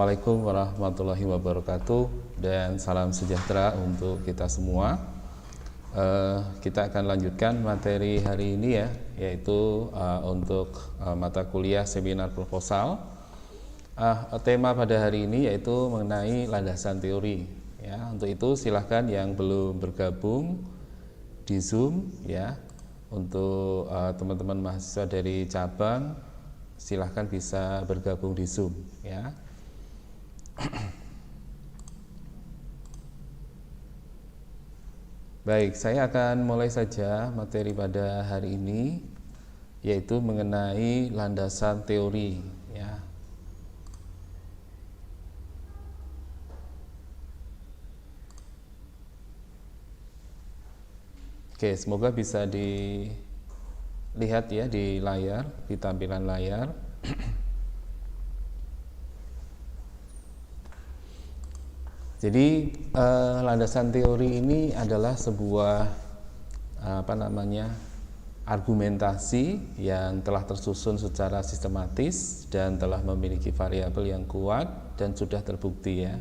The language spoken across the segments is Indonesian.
Assalamualaikum warahmatullahi wabarakatuh dan salam sejahtera untuk kita semua. Kita akan lanjutkan materi hari ini ya, yaitu untuk mata kuliah seminar proposal. Tema pada hari ini yaitu mengenai landasan teori. Ya, untuk itu silahkan yang belum bergabung di Zoom ya, untuk teman-teman mahasiswa dari cabang silahkan bisa bergabung di Zoom ya. Baik, saya akan mulai saja materi pada hari ini, yaitu mengenai landasan teori ya. Oke, semoga bisa dilihat ya di layar, di tampilan layar. Jadi landasan teori ini adalah sebuah argumentasi yang telah tersusun secara sistematis dan telah memiliki variabel yang kuat dan sudah terbukti ya.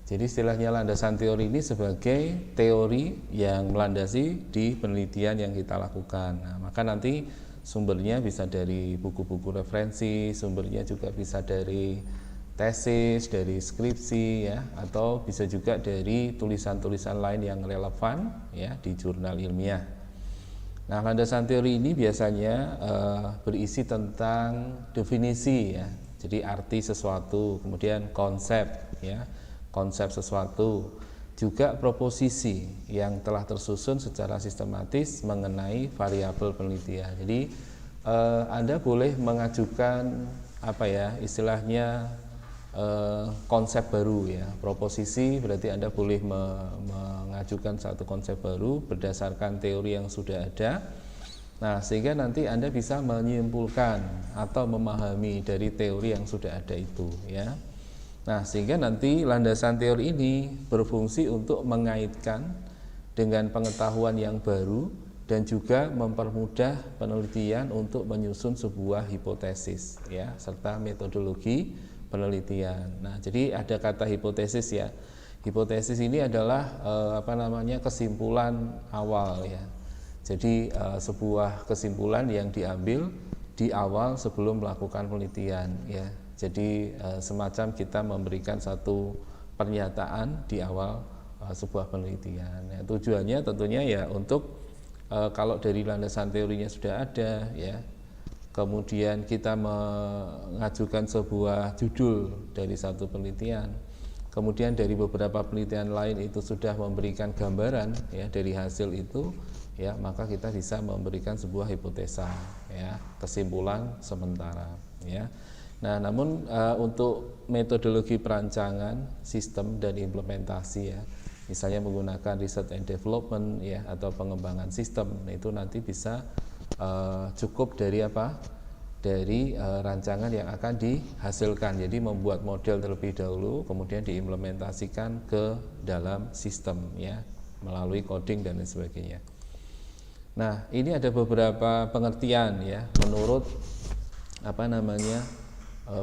Jadi istilahnya landasan teori ini sebagai teori yang melandasi di penelitian yang kita lakukan. Nah, maka nanti sumbernya bisa dari buku-buku referensi, sumbernya juga bisa dari tesis, dari skripsi ya, atau bisa juga dari tulisan-tulisan lain yang relevan ya di jurnal ilmiah. Nah, landasan teori ini biasanya berisi tentang definisi ya, jadi arti sesuatu, kemudian konsep ya, konsep sesuatu, juga proposisi yang telah tersusun secara sistematis mengenai variabel penelitian. Jadi Anda boleh mengajukan istilahnya konsep baru ya. Proposisi berarti Anda boleh mengajukan satu konsep baru berdasarkan teori yang sudah ada. Nah, sehingga nanti Anda bisa menyimpulkan atau memahami dari teori yang sudah ada itu ya. Nah, sehingga nanti landasan teori ini berfungsi untuk mengaitkan dengan pengetahuan yang baru dan juga mempermudah penelitian untuk menyusun sebuah hipotesis ya, serta metodologi penelitian. Nah, jadi ada kata hipotesis ya. Hipotesis ini adalah kesimpulan awal ya. Jadi sebuah kesimpulan yang diambil di awal sebelum melakukan penelitian ya. Jadi semacam kita memberikan satu pernyataan di awal sebuah penelitian. Ya, tujuannya tentunya ya untuk kalau dari landasan teorinya sudah ada ya, kemudian kita mengajukan sebuah judul dari satu penelitian, kemudian dari beberapa penelitian lain itu sudah memberikan gambaran ya dari hasil itu ya, maka kita bisa memberikan sebuah hipotesa ya, kesimpulan sementara ya. Nah, namun untuk metodologi perancangan sistem dan implementasi ya, misalnya menggunakan research and development ya, atau pengembangan sistem, nah, itu nanti bisa cukup dari dari rancangan yang akan dihasilkan. Jadi membuat model terlebih dahulu, kemudian diimplementasikan ke dalam sistem ya, melalui coding dan lain sebagainya. Nah, ini ada beberapa pengertian ya menurut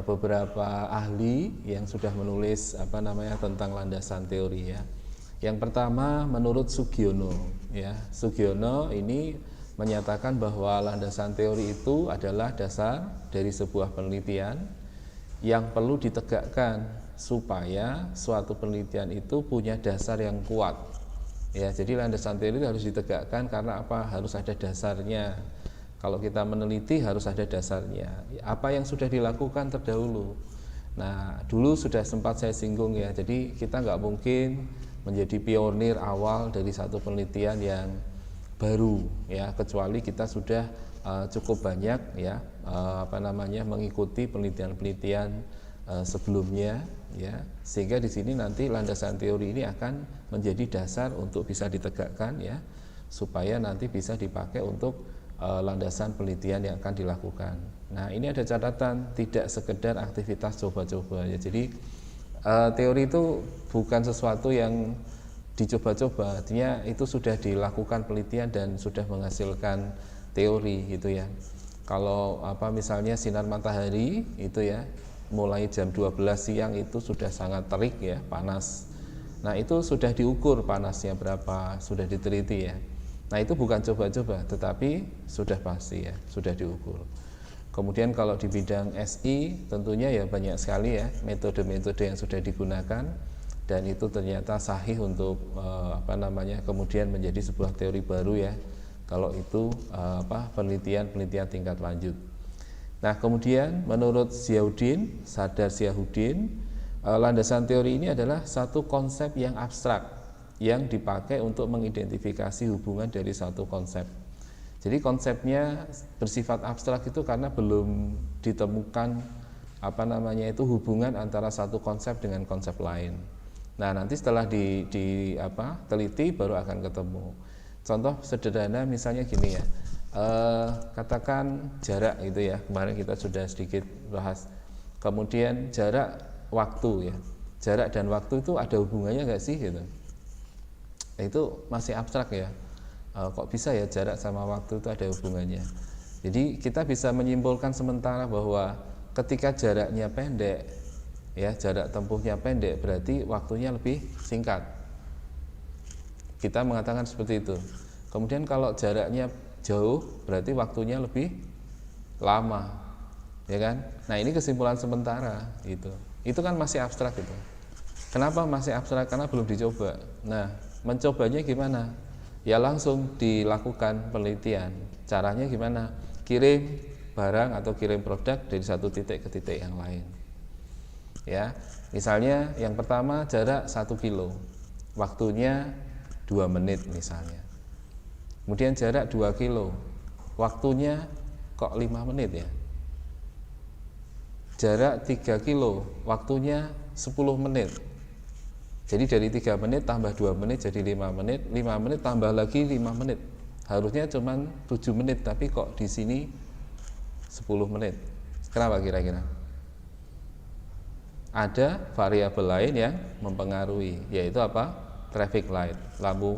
beberapa ahli yang sudah menulis tentang landasan teori ya. Yang pertama menurut Sugiono ya. Sugiono ini menyatakan bahwa landasan teori itu adalah dasar dari sebuah penelitian yang perlu ditegakkan supaya suatu penelitian itu punya dasar yang kuat. Ya, jadi landasan teori harus ditegakkan karena apa? Harus ada dasarnya. Kalau kita meneliti harus ada dasarnya. Apa yang sudah dilakukan terdahulu. Nah, dulu sudah sempat saya singgung ya. Jadi kita nggak mungkin menjadi pionir awal dari satu penelitian yang baru ya, kecuali kita sudah cukup banyak ya mengikuti penelitian-penelitian sebelumnya ya, sehingga di sini nanti landasan teori ini akan menjadi dasar untuk bisa ditegakkan ya, supaya nanti bisa dipakai untuk landasan penelitian yang akan dilakukan. Nah, ini ada catatan, tidak sekedar aktivitas coba-coba ya. Jadi teori itu bukan sesuatu yang dicoba-coba, artinya itu sudah dilakukan penelitian dan sudah menghasilkan teori gitu ya. Kalau misalnya sinar matahari itu ya, mulai jam 12 siang itu sudah sangat terik ya, panas. Nah itu sudah diukur panasnya berapa, sudah diteliti ya. Nah itu bukan coba-coba, tetapi sudah pasti ya, sudah diukur. Kemudian kalau di bidang SI tentunya ya banyak sekali ya metode-metode yang sudah digunakan, dan itu ternyata sahih untuk kemudian menjadi sebuah teori baru ya, kalau itu penelitian tingkat lanjut. Nah kemudian menurut Sadar Ziauddin, landasan teori ini adalah satu konsep yang abstrak yang dipakai untuk mengidentifikasi hubungan dari satu konsep. Jadi konsepnya bersifat abstrak itu karena belum ditemukan hubungan antara satu konsep dengan konsep lain. Nah nanti setelah teliti baru akan ketemu. Contoh sederhana misalnya gini ya, katakan jarak gitu ya, kemarin kita sudah sedikit bahas. Kemudian jarak waktu ya, jarak dan waktu itu ada hubungannya nggak sih gitu? Itu masih abstrak ya. Kok bisa ya jarak sama waktu itu ada hubungannya? Jadi kita bisa menyimpulkan sementara bahwa ketika jaraknya pendek ya, jarak tempuhnya pendek berarti waktunya lebih singkat. Kita mengatakan seperti itu. Kemudian kalau jaraknya jauh berarti waktunya lebih lama, ya kan? Nah ini kesimpulan sementara itu. Itu kan masih abstrak itu. Kenapa masih abstrak? Karena belum dicoba. Nah mencobanya gimana? Ya langsung dilakukan penelitian. Caranya gimana? Kirim barang atau kirim produk dari satu titik ke titik yang lain. Ya, misalnya yang pertama jarak 1 kilo, waktunya 2 menit misalnya. Kemudian jarak 2 kilo, waktunya kok 5 menit ya. Jarak 3 kilo, waktunya 10 menit. Jadi dari 3 menit tambah 2 menit jadi 5 menit, 5 menit tambah lagi 5 menit. Harusnya cuma 7 menit, tapi kok di sini 10 menit. Kenapa kira-kira? Ada variabel lain yang mempengaruhi, yaitu apa? Traffic light, lampu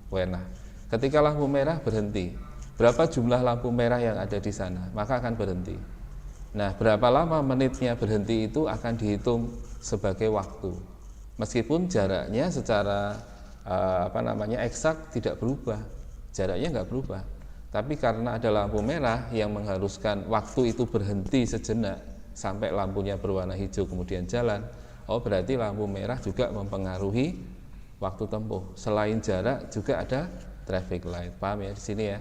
merah. Ketika lampu merah berhenti, berapa jumlah lampu merah yang ada di sana, maka akan berhenti. Nah, berapa lama menitnya berhenti itu akan dihitung sebagai waktu. Meskipun jaraknya secara eksak tidak berubah, jaraknya nggak berubah. Tapi karena ada lampu merah yang mengharuskan waktu itu berhenti sejenak sampai lampunya berwarna hijau kemudian jalan, oh berarti lampu merah juga mempengaruhi waktu tempuh. Selain jarak juga ada traffic light, paham ya di sini ya?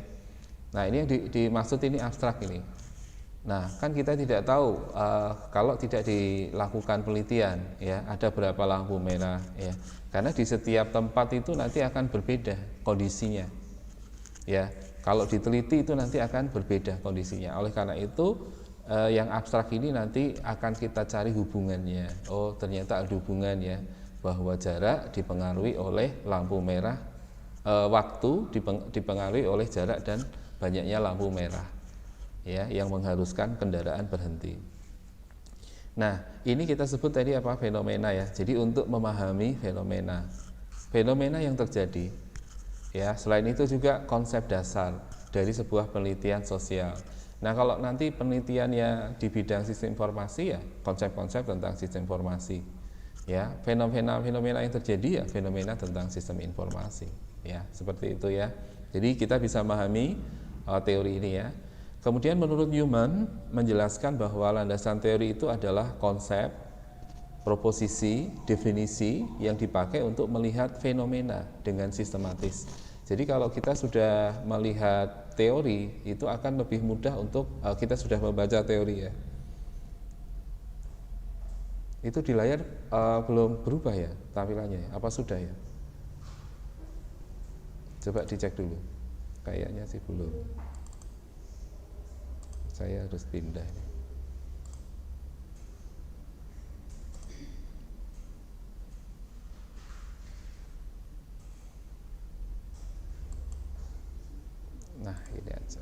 Nah ini yang dimaksud ini abstrak ini. Nah kan kita tidak tahu kalau tidak dilakukan penelitian ya ada berapa lampu merah ya, karena di setiap tempat itu nanti akan berbeda kondisinya ya. Kalau diteliti itu nanti akan berbeda kondisinya. Oleh karena itu yang abstrak ini nanti akan kita cari hubungannya. Oh ternyata ada hubungan ya, bahwa jarak dipengaruhi oleh lampu merah, waktu dipengaruhi oleh jarak dan banyaknya lampu merah ya, yang mengharuskan kendaraan berhenti. Nah ini kita sebut tadi apa? Fenomena ya. Jadi untuk memahami fenomena yang terjadi ya, selain itu juga konsep dasar dari sebuah penelitian sosial. Nah kalau nanti penelitiannya di bidang sistem informasi ya konsep-konsep tentang sistem informasi ya, fenomena yang terjadi ya fenomena tentang sistem informasi ya, seperti itu ya. Jadi kita bisa memahami teori ini ya. Kemudian menurut Newman menjelaskan bahwa landasan teori itu adalah konsep, proposisi, definisi yang dipakai untuk melihat fenomena dengan sistematis. Jadi kalau kita sudah melihat teori itu akan lebih mudah untuk kita sudah membaca teori ya. Itu di layar belum berubah ya tampilannya, apa sudah ya? Coba dicek dulu. Kayaknya sih belum. Saya harus pindah. Nah ini aja.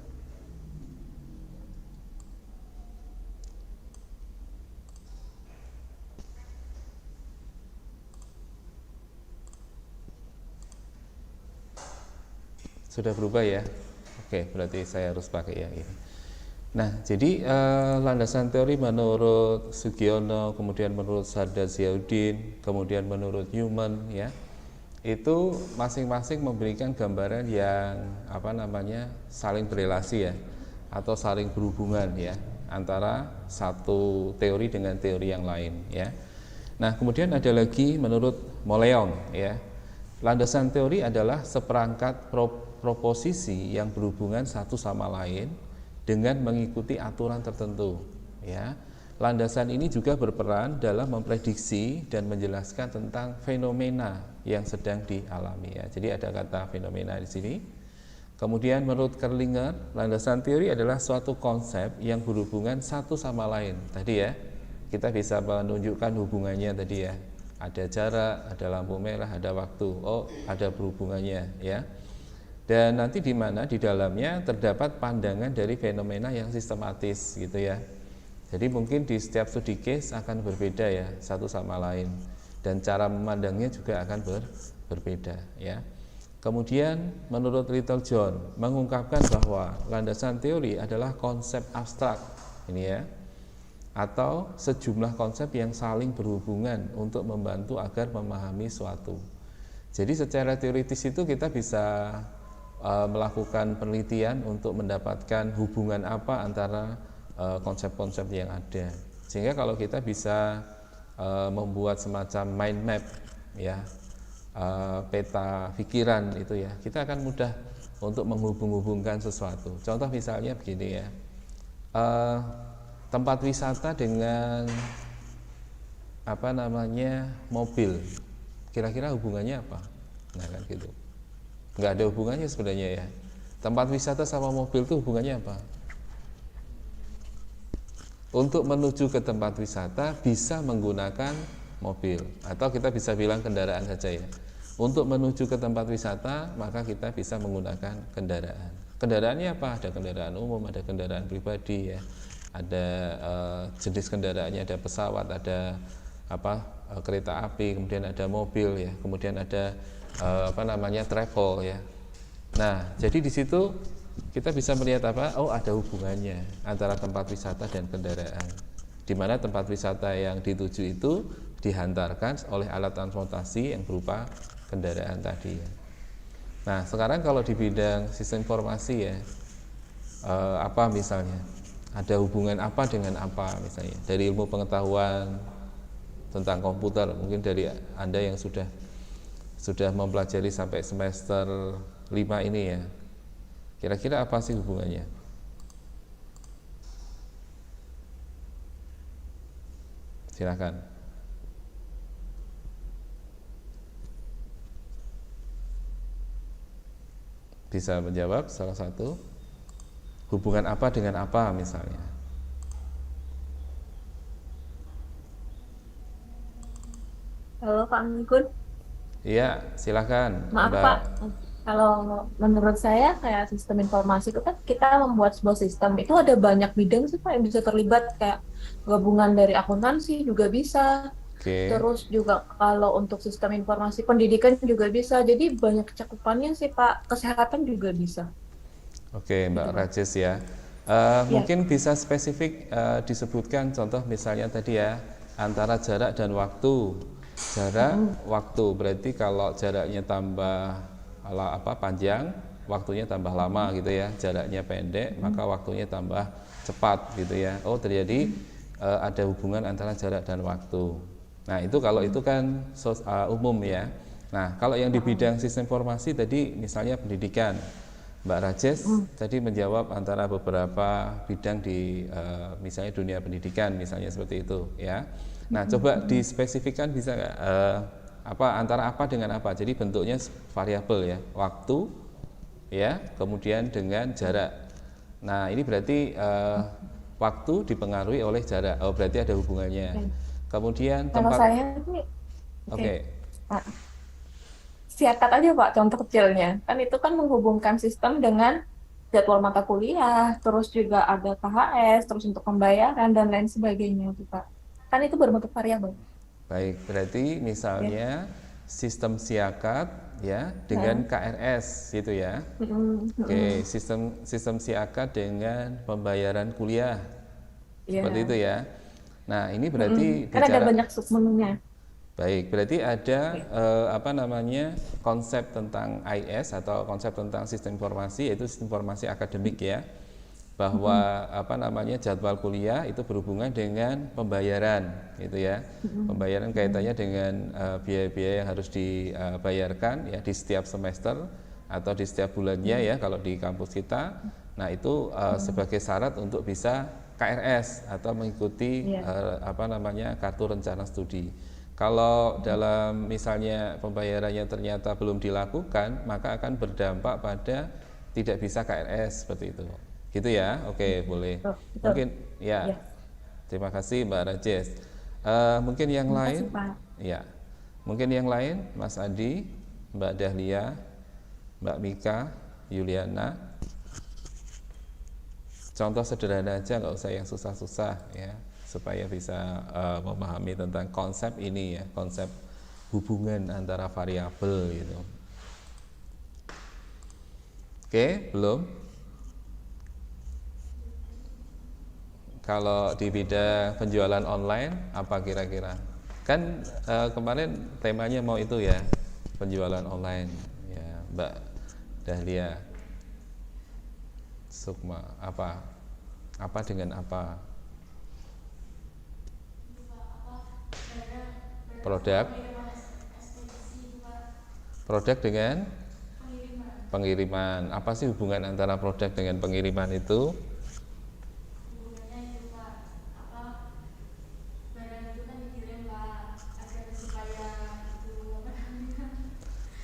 Sudah berubah ya. Oke, berarti saya harus pakai yang ini. Nah, jadi landasan teori menurut Sugiono, kemudian menurut Sardar Ziauddin, kemudian menurut Newman, ya, itu masing-masing memberikan gambaran yang apa namanya saling berrelasi ya, atau saling berhubungan ya antara satu teori dengan teori yang lain ya. Nah, kemudian ada lagi menurut Moleong ya. Landasan teori adalah seperangkat proposisi yang berhubungan satu sama lain dengan mengikuti aturan tertentu ya. Landasan ini juga berperan dalam memprediksi dan menjelaskan tentang fenomena yang sedang dialami ya. Jadi ada kata fenomena di sini. Kemudian menurut Kerlinger, landasan teori adalah suatu konsep yang berhubungan satu sama lain. Tadi ya, kita bisa menunjukkan hubungannya tadi ya. Ada jarak, ada lampu merah, ada waktu. Oh, ada berhubungannya ya. Dan nanti di mana di dalamnya terdapat pandangan dari fenomena yang sistematis gitu ya. Jadi mungkin di setiap studi case akan berbeda ya satu sama lain, dan cara memandangnya juga akan berbeda ya. Kemudian menurut Littlejohn mengungkapkan bahwa landasan teori adalah konsep abstrak ini ya, atau sejumlah konsep yang saling berhubungan untuk membantu agar memahami suatu. Jadi secara teoritis itu kita bisa melakukan penelitian untuk mendapatkan hubungan apa antara konsep-konsep yang ada. Sehingga kalau kita bisa membuat semacam mind map ya, peta pikiran itu ya, kita akan mudah untuk menghubung-hubungkan sesuatu. Contoh misalnya begini ya, tempat wisata dengan apa namanya mobil, kira-kira hubungannya apa? Nah kan gitu, nggak ada hubungannya sebenarnya ya. Tempat wisata sama mobil itu hubungannya apa? Untuk menuju ke tempat wisata bisa menggunakan mobil, atau kita bisa bilang kendaraan saja ya. Untuk menuju ke tempat wisata maka kita bisa menggunakan kendaraan. Kendaraannya apa? Ada kendaraan umum, ada kendaraan pribadi ya, ada jenis kendaraannya, ada pesawat, ada kereta api, kemudian ada mobil ya, kemudian ada travel ya. Nah, jadi di situ kita bisa melihat apa? Oh, ada hubungannya antara tempat wisata dan kendaraan. Di mana tempat wisata yang dituju itu dihantarkan oleh alat transportasi yang berupa kendaraan tadi. Nah, sekarang kalau di bidang sistem informasi ya, apa misalnya? Ada hubungan apa dengan apa misalnya? Dari ilmu pengetahuan tentang komputer, mungkin dari Anda yang sudah mempelajari sampai semester 5 ini ya. Kira-kira apa sih hubungannya? Silakan. Bisa menjawab salah satu? Hubungan apa dengan apa misalnya? Halo Pak Anggun. Iya, silakan Maaf Mbak. Pak, kalau menurut saya kayak sistem informasi itu kan kita membuat sebuah sistem itu ada banyak bidang sih Pak yang bisa terlibat, kayak gabungan dari akuntansi juga bisa, Oke. terus juga kalau untuk sistem informasi pendidikan juga bisa, jadi banyak cakupannya sih Pak, kesehatan juga bisa Oke, Mbak gitu Pak. Rajes ya. Ya. Mungkin bisa spesifik disebutkan contoh misalnya tadi ya, antara jarak dan waktu. Jarak, Mm-mm. waktu berarti kalau jaraknya tambah panjang, waktunya tambah lama gitu ya. Jaraknya pendek, maka Mm-mm. waktunya tambah cepat gitu ya. Oh, terjadi ada hubungan antara jarak dan waktu. Nah, itu kalau itu kan umum ya. Nah, kalau yang di Mm-mm. bidang sistem informasi tadi misalnya pendidikan, Mbak Rajes Mm-mm. tadi menjawab antara beberapa bidang di misalnya dunia pendidikan misalnya seperti itu ya. Nah, coba Mm-mm. dispesifikkan bisa nggak antara apa dengan apa? Jadi bentuknya variabel ya, waktu ya, kemudian dengan jarak. Nah, ini berarti waktu dipengaruhi oleh jarak. Oh, berarti ada hubungannya. Oke. Kemudian Kalau tempat. saya sih, oke. Oke. Pak, siakat aja Pak contoh kecilnya. Kan itu kan menghubungkan sistem dengan jadwal mata kuliah, terus juga ada KHS, terus untuk pembayaran dan lain sebagainya itu Pak. Kan itu berbentuk variabel. Baik, berarti Ya. misalnya sistem siakat ya dengan KRS gitu ya. Oke, sistem siakat dengan pembayaran kuliah. Seperti itu ya. Nah, ini berarti Kan ada bicara banyak submenunya. baik, berarti ada konsep tentang IS atau konsep tentang sistem informasi, yaitu sistem informasi akademik ya, bahwa jadwal kuliah itu berhubungan dengan pembayaran gitu ya. Pembayaran kaitannya dengan biaya-biaya yang harus dibayarkan ya di setiap semester atau di setiap bulannya ya kalau di kampus kita. Nah, itu sebagai syarat untuk bisa KRS atau mengikuti kartu rencana studi. Kalau dalam misalnya pembayarannya ternyata belum dilakukan, maka akan berdampak pada tidak bisa KRS seperti itu. Gitu ya, oke boleh. Betul. Mungkin ya, Ya. terima kasih Mbak Rajes. Mungkin yang Terima lain, kasih, Pak. ya, mungkin yang lain, Mas Adi, Mbak Dahlia, Mbak Mika, Yuliana. Contoh sederhana aja, nggak usah yang susah-susah ya, supaya bisa memahami tentang konsep ini ya, konsep hubungan antara variabel gitu. Oke, belum? Kalau di bidang penjualan online apa kira-kira? Kan kemarin temanya mau itu ya, penjualan online ya, Mbak Dahlia, Sukma, apa dengan apa? Produk dengan pengiriman. Apa sih hubungan antara produk dengan pengiriman itu?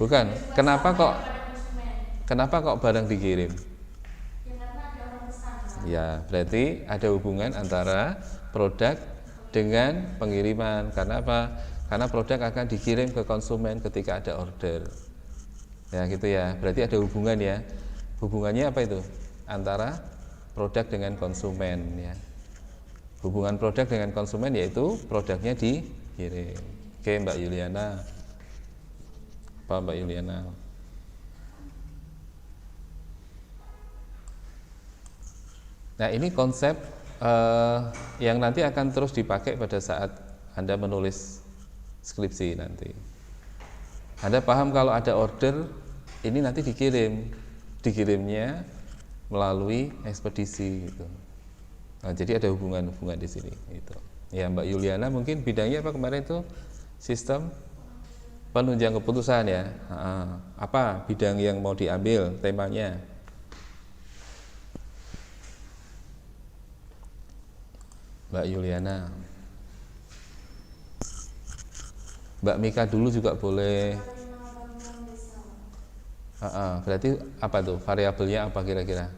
Bukan. Kenapa kok barang dikirim? Ya, berarti ada hubungan antara produk dengan pengiriman. Karena apa? Karena produk akan dikirim ke konsumen ketika ada order. Ya, gitu ya. Berarti ada hubungan ya. Hubungannya apa itu? Antara produk dengan konsumen ya. Hubungan produk dengan konsumen yaitu produknya dikirim. Oke, Mbak Yuliana. Apa Mbak Yuliana? Nah, ini konsep yang nanti akan terus dipakai pada saat Anda menulis skripsi nanti. Anda paham kalau ada order ini nanti dikirimnya melalui ekspedisi gitu. Nah, jadi ada hubungan di sini gitu. Ya, Mbak Yuliana mungkin bidangnya apa kemarin itu? Sistem penunjang keputusan ya. Apa bidang yang mau diambil temanya? Mbak Yuliana. Mbak Mika dulu juga boleh. Berarti apa tuh? Variabelnya apa kira-kira?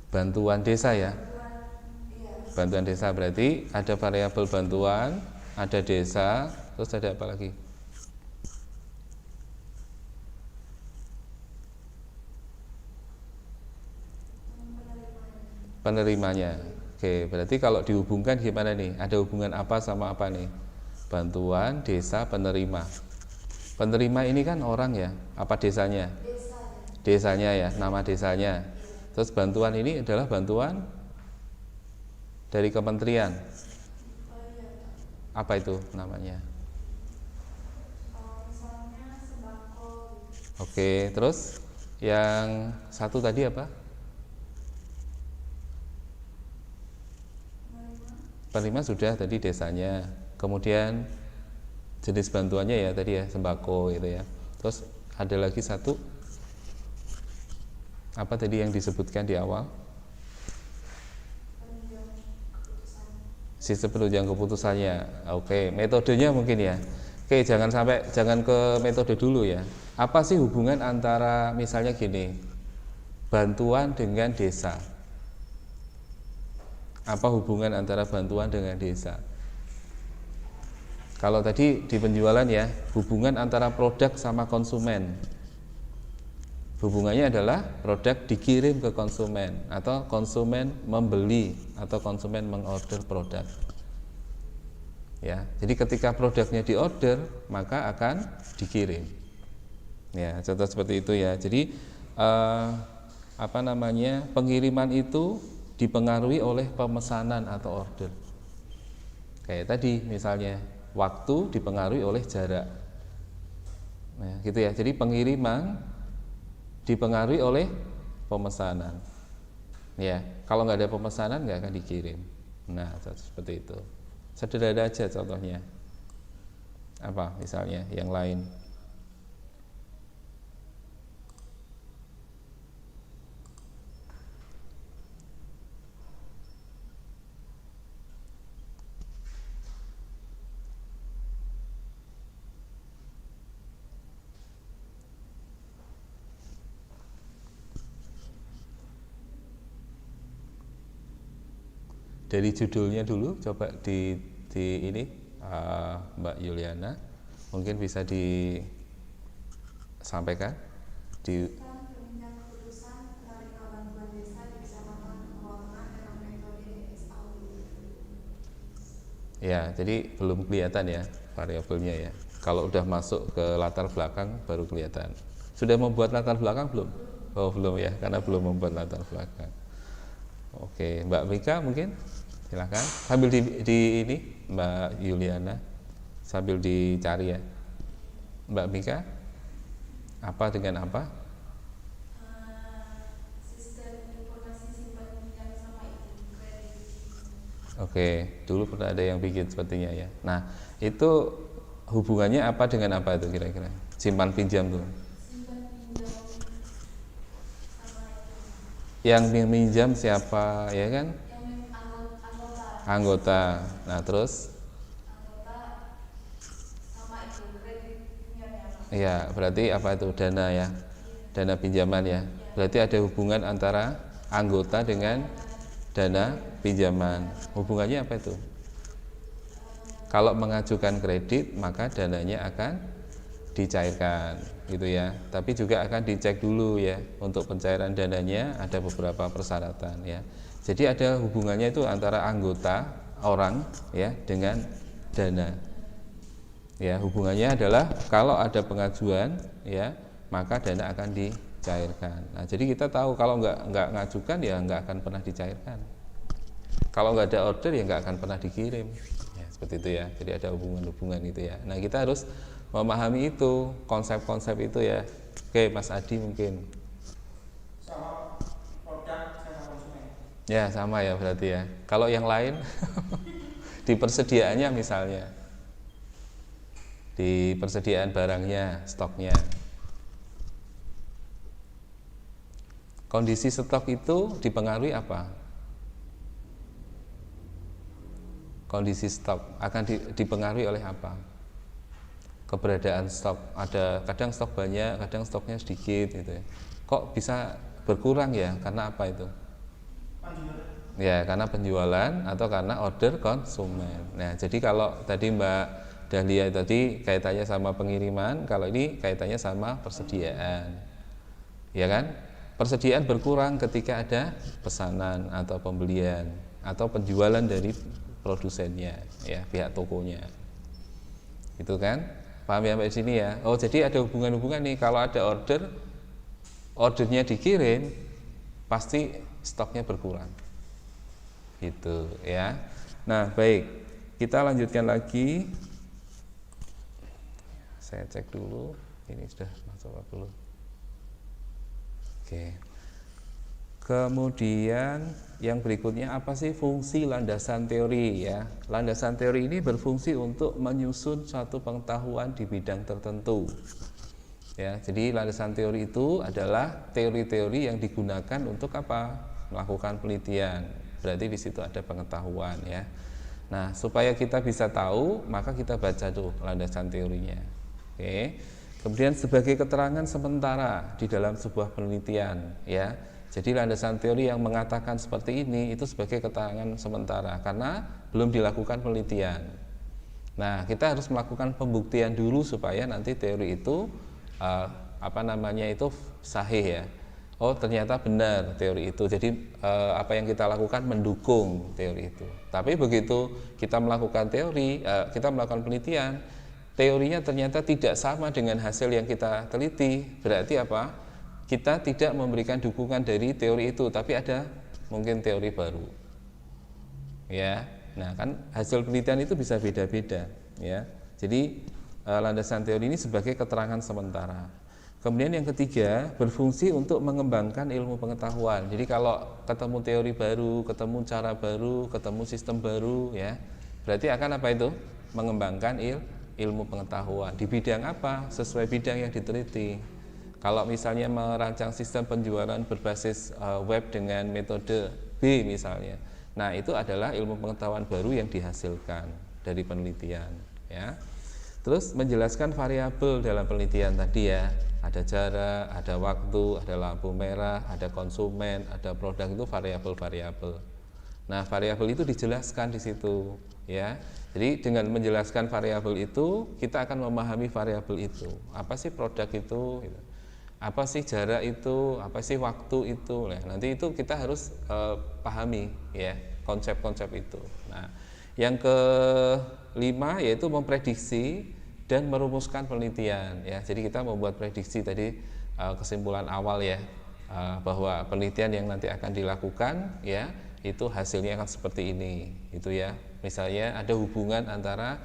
Bantuan desa ya? Bantuan desa berarti ada variabel bantuan, ada desa, terus ada apa lagi? Penerimanya. Oke, berarti kalau dihubungkan gimana nih? Ada hubungan apa sama apa nih? Bantuan, desa, penerima. Penerima ini kan orang ya? Apa desanya? Desanya ya, nama desanya. Terus bantuan ini adalah bantuan dari kementerian. Apa itu namanya? Oke, terus yang satu tadi apa? Penerima sudah tadi desanya. Kemudian jenis bantuannya ya tadi ya sembako gitu ya. Terus ada lagi satu apa tadi yang disebutkan di awal? Sistem penunjang keputusannya. Oke, metodenya mungkin ya. Oke, jangan ke metode dulu ya. Apa sih hubungan antara misalnya gini, bantuan dengan desa? Apa hubungan antara bantuan dengan desa? Kalau tadi di penjualan ya, hubungan antara produk sama konsumen. Hubungannya adalah produk dikirim ke konsumen atau konsumen membeli atau konsumen mengorder produk. Ya, jadi ketika produknya diorder maka akan dikirim. Ya, contoh seperti itu ya. Jadi pengiriman itu dipengaruhi oleh pemesanan atau order. Kayak tadi misalnya waktu dipengaruhi oleh jarak. Nah, gitu ya. Jadi pengiriman dipengaruhi oleh pemesanan. Ya, kalau nggak ada pemesanan nggak akan dikirim. Nah, seperti itu. Sederhana aja contohnya. Apa misalnya yang lain? Dari judulnya dulu coba di ini Mbak Yuliana mungkin bisa disampaikan di ya, jadi belum kelihatan ya variabelnya ya. Kalau udah masuk ke latar belakang baru kelihatan. Sudah membuat latar belakang belum? Oh belum ya, karena belum membuat latar belakang. Oke, Mbak Mika mungkin silakan sambil di ini Mbak Yuliana sambil dicari ya. Mbak Mika apa dengan apa? Sistem informasi simpan pinjam sama itu kredit. Oke, dulu pernah ada yang bikin sepertinya ya. Nah, itu hubungannya apa dengan apa itu kira-kira? Simpan pinjam tuh. Simpan pinjam sama itu. Yang minjam siapa ya kan? Yang anggota. Anggota. Nah, terus Anggota sama itu kreditnya ya. ya, berarti apa itu dana ya? Dana pinjaman ya. Berarti ada hubungan antara anggota dengan dana pinjaman. Hubungannya apa itu? Kalau mengajukan kredit, maka dananya akan dicairkan, gitu ya. Tapi juga akan dicek dulu ya. Untuk pencairan dananya ada beberapa persyaratan ya. Jadi ada hubungannya itu antara anggota orang ya dengan dana. Ya, hubungannya adalah kalau ada pengajuan ya, maka dana akan dicairkan. Nah, jadi kita tahu kalau nggak ngajukan ya nggak akan pernah dicairkan. Kalau nggak ada order ya nggak akan pernah dikirim. Ya, seperti itu ya. Jadi ada hubungan-hubungan itu ya. Nah, kita harus memahami itu, konsep-konsep itu ya. Oke, Mas Adi mungkin. Sama produk sama konsumen. Ya, sama ya berarti ya. Kalau yang lain di persediaannya misalnya. Di persediaan barangnya, stoknya. Kondisi stok itu dipengaruhi apa? Kondisi stok akan dipengaruhi oleh apa? Keberadaan stok. Ada kadang stok banyak, kadang stoknya sedikit gitu ya. Kok bisa berkurang ya? Karena apa itu? Ya, karena penjualan atau karena order konsumen. Nah, jadi kalau tadi Mbak Dahlia tadi kaitannya sama pengiriman, kalau ini kaitannya sama persediaan. Ya kan? Persediaan berkurang ketika ada pesanan atau pembelian atau penjualan dari produsennya, ya, pihak tokonya. Itu kan? Paham ya sampai sini ya? Oh, jadi ada hubungan-hubungan nih. Kalau ada ordernya dikirim, pasti stoknya berkurang. Gitu ya. Nah, baik. Kita lanjutkan lagi. Saya cek dulu ini sudah masuk apa belum. Oke. Kemudian yang berikutnya apa sih fungsi landasan teori ya? Landasan teori ini berfungsi untuk menyusun suatu pengetahuan di bidang tertentu. Ya, jadi landasan teori itu adalah teori-teori yang digunakan untuk apa? Melakukan penelitian. Berarti di situ ada pengetahuan ya. Nah, supaya kita bisa tahu, maka kita baca tuh landasan teorinya. Oke. Kemudian sebagai keterangan sementara di dalam sebuah penelitian ya. Jadi landasan teori yang mengatakan seperti ini itu sebagai keterangan sementara karena belum dilakukan penelitian. Nah, kita harus melakukan pembuktian dulu supaya nanti teori itu apa namanya itu sahih ya. Oh ternyata benar teori itu. Jadi apa yang kita lakukan mendukung teori itu. Tapi begitu kita melakukan teori, kita melakukan penelitian, teorinya ternyata tidak sama dengan hasil yang kita teliti. Berarti apa? Kita tidak memberikan dukungan dari teori itu, tapi ada mungkin teori baru. Ya. Nah, kan hasil penelitian itu bisa beda-beda, ya. Jadi landasan teori ini sebagai keterangan sementara. Kemudian yang ketiga, berfungsi untuk mengembangkan ilmu pengetahuan. Jadi kalau ketemu teori baru, ketemu cara baru, ketemu sistem baru, ya, berarti akan apa itu? Mengembangkan ilmu pengetahuan. Di bidang apa? Sesuai bidang yang diteliti. Kalau misalnya merancang sistem penjualan berbasis web dengan metode B misalnya, nah itu adalah ilmu pengetahuan baru yang dihasilkan dari penelitian, ya. Terus menjelaskan variabel dalam penelitian tadi ya. Ada jarak, ada waktu, ada lampu merah, ada konsumen, ada produk, itu variabel-variabel. Nah, variabel itu dijelaskan di situ, ya. Jadi dengan menjelaskan variabel itu, kita akan memahami variabel itu. Apa sih produk itu? Apa sih jarak itu? Apa sih waktu itu? Nah, nanti itu kita harus pahami, ya, konsep-konsep itu. Nah, yang kelima yaitu memprediksi dan merumuskan penelitian, ya. Jadi kita membuat prediksi tadi, kesimpulan awal ya, bahwa penelitian yang nanti akan dilakukan, ya, itu hasilnya akan seperti ini, itu ya. Misalnya ada hubungan antara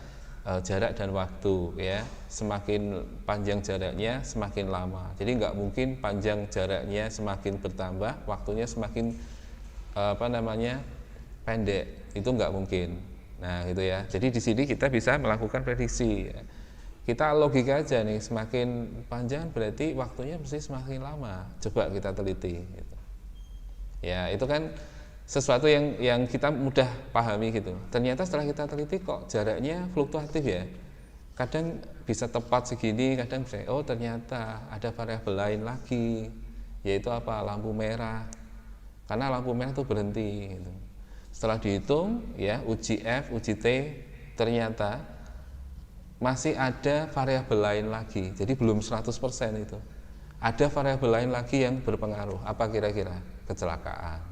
jarak dan waktu, ya. Semakin panjang jaraknya semakin lama. Jadi nggak mungkin panjang jaraknya semakin bertambah, waktunya semakin pendek, itu nggak mungkin. Nah, gitu ya. Jadi di sini kita bisa melakukan prediksi, ya. Kita logika aja nih, semakin panjang berarti waktunya mesti semakin lama. Coba kita teliti, gitu. Ya, itu kan sesuatu yang kita mudah pahami gitu. Ternyata setelah kita teliti kok jaraknya fluktuatif ya. Kadang bisa tepat segini, kadang bisa, oh ternyata ada variabel lain lagi, yaitu apa? Lampu merah. Karena lampu merah itu berhenti, gitu. Setelah dihitung, ya, uji F, uji T, ternyata masih ada variabel lain lagi. Jadi belum 100% itu. Ada variabel lain lagi yang berpengaruh. Apa kira-kira? Kecelakaan.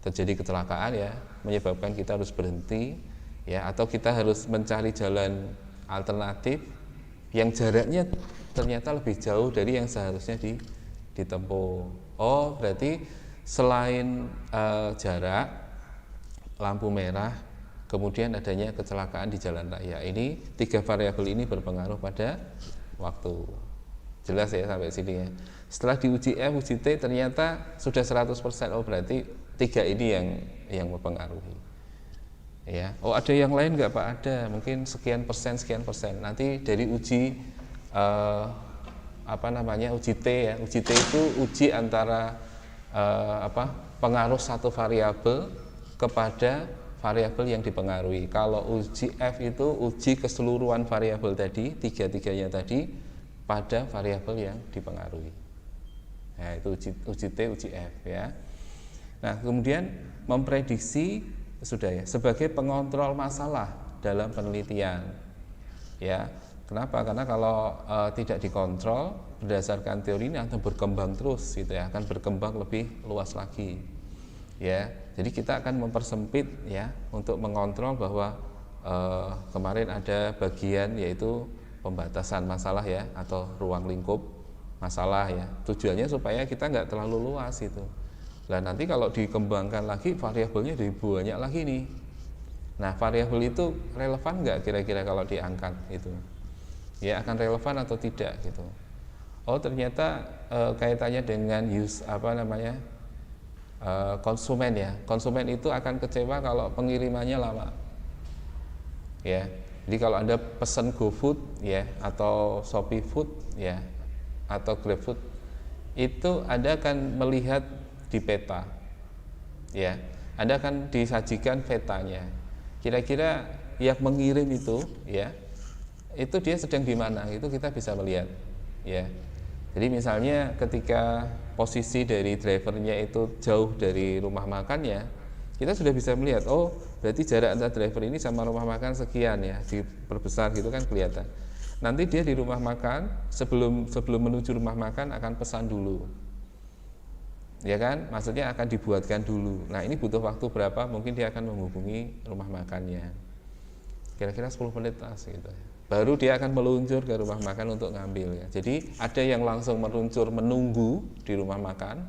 Terjadi kecelakaan ya, menyebabkan kita harus berhenti, ya, atau kita harus mencari jalan alternatif yang jaraknya ternyata lebih jauh dari yang seharusnya ditempuh. Oh, berarti selain jarak, lampu merah, kemudian adanya kecelakaan di jalan raya. Ini tiga variabel ini berpengaruh pada waktu. Jelas ya sampai sini ya. Setelah diuji F, uji T ternyata sudah 100%. Oh, berarti tiga ini yang mempengaruhi. Ya. Oh, ada yang lain nggak Pak? Ada. Mungkin sekian persen. Nanti dari uji uji T ya. Uji T itu uji antara pengaruh satu variabel kepada variabel yang dipengaruhi. Kalau uji F itu uji keseluruhan variabel tadi, tiga-tiganya tadi pada variabel yang dipengaruhi. Nah, itu uji T, uji F ya. Nah, kemudian memprediksi sudah ya, sebagai pengontrol masalah dalam penelitian. Ya. Kenapa? Karena kalau tidak dikontrol berdasarkan teori ini akan berkembang terus gitu ya, akan berkembang lebih luas lagi. Ya, jadi kita akan mempersempit ya untuk mengontrol bahwa kemarin ada bagian yaitu pembatasan masalah ya, atau ruang lingkup masalah ya. Tujuannya supaya kita nggak terlalu luas itu. Nah, nanti kalau dikembangkan lagi variabelnya lebih banyak lagi nih. Nah, variabel itu relevan nggak kira-kira kalau diangkat itu? Ya, akan relevan atau tidak gitu. Oh, ternyata kaitannya dengan konsumen ya. Konsumen itu akan kecewa kalau pengirimannya lama. Ya. Jadi kalau Anda pesan GoFood ya, atau Shopee Food ya, atau GrabFood, itu Anda akan melihat di peta. Ya. Anda akan disajikan petanya. Kira-kira yang mengirim itu ya, itu dia sedang di mana? Itu kita bisa melihat. Ya. Jadi misalnya ketika posisi dari drivernya itu jauh dari rumah makannya, kita sudah bisa melihat, oh berarti jarak antara driver ini sama rumah makan sekian ya, diperbesar gitu kan kelihatan. Nanti dia di rumah makan, sebelum menuju rumah makan akan pesan dulu, ya kan? Maksudnya akan dibuatkan dulu. Nah ini butuh waktu berapa? Mungkin dia akan menghubungi rumah makannya, kira-kira 10 menit lah gitu. Baru dia akan meluncur ke rumah makan untuk ngambil ya. Jadi ada yang langsung meluncur menunggu di rumah makan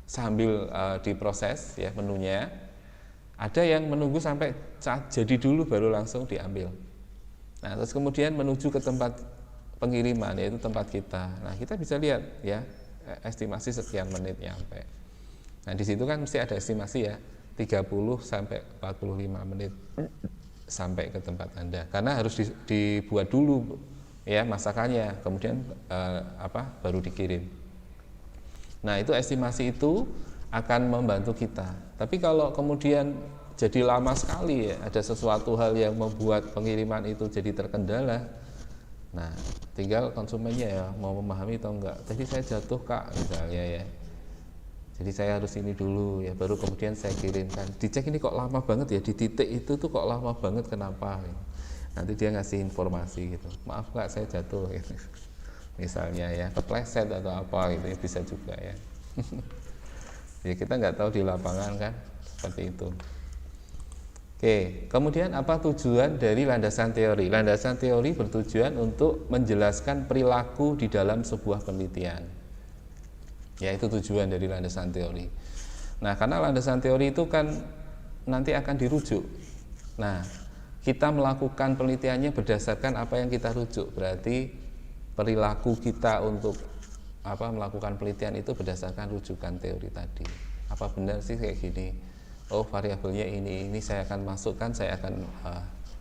sambil diproses ya menunya. Ada yang menunggu sampai saat jadi dulu baru langsung diambil. Nah terus kemudian menuju ke tempat pengiriman, yaitu tempat kita. Nah kita bisa lihat ya estimasi sekian menit nyampe. Nah di situ kan mesti ada estimasi ya 30 sampai 45 menit sampai ke tempat Anda, karena harus dibuat dulu ya masakannya, kemudian baru dikirim. Nah itu estimasi itu akan membantu kita. Tapi kalau kemudian jadi lama sekali ya, ada sesuatu hal yang membuat pengiriman itu jadi terkendala, nah tinggal konsumennya ya mau memahami atau enggak. Tadi saya jatuh Kak misalnya ya, jadi saya harus ini dulu ya, baru kemudian saya kirimkan. Dicek ini kok lama banget ya, di titik itu tuh kok lama banget, kenapa? Nanti dia ngasih informasi gitu, maaf Kak saya jatuh gitu. Misalnya ya, kepleset atau apa gitu ya, bisa juga ya. Ya kita nggak tahu di lapangan kan, seperti itu. Oke, kemudian apa tujuan dari landasan teori? Landasan teori bertujuan untuk menjelaskan perilaku di dalam sebuah penelitian. Ya itu tujuan dari landasan teori. Nah karena landasan teori itu kan nanti akan dirujuk. Nah kita melakukan penelitiannya berdasarkan apa yang kita rujuk. Berarti perilaku kita untuk melakukan penelitian itu berdasarkan rujukan teori tadi. Apa benar sih kayak gini? Oh variabelnya ini saya akan masukkan, saya akan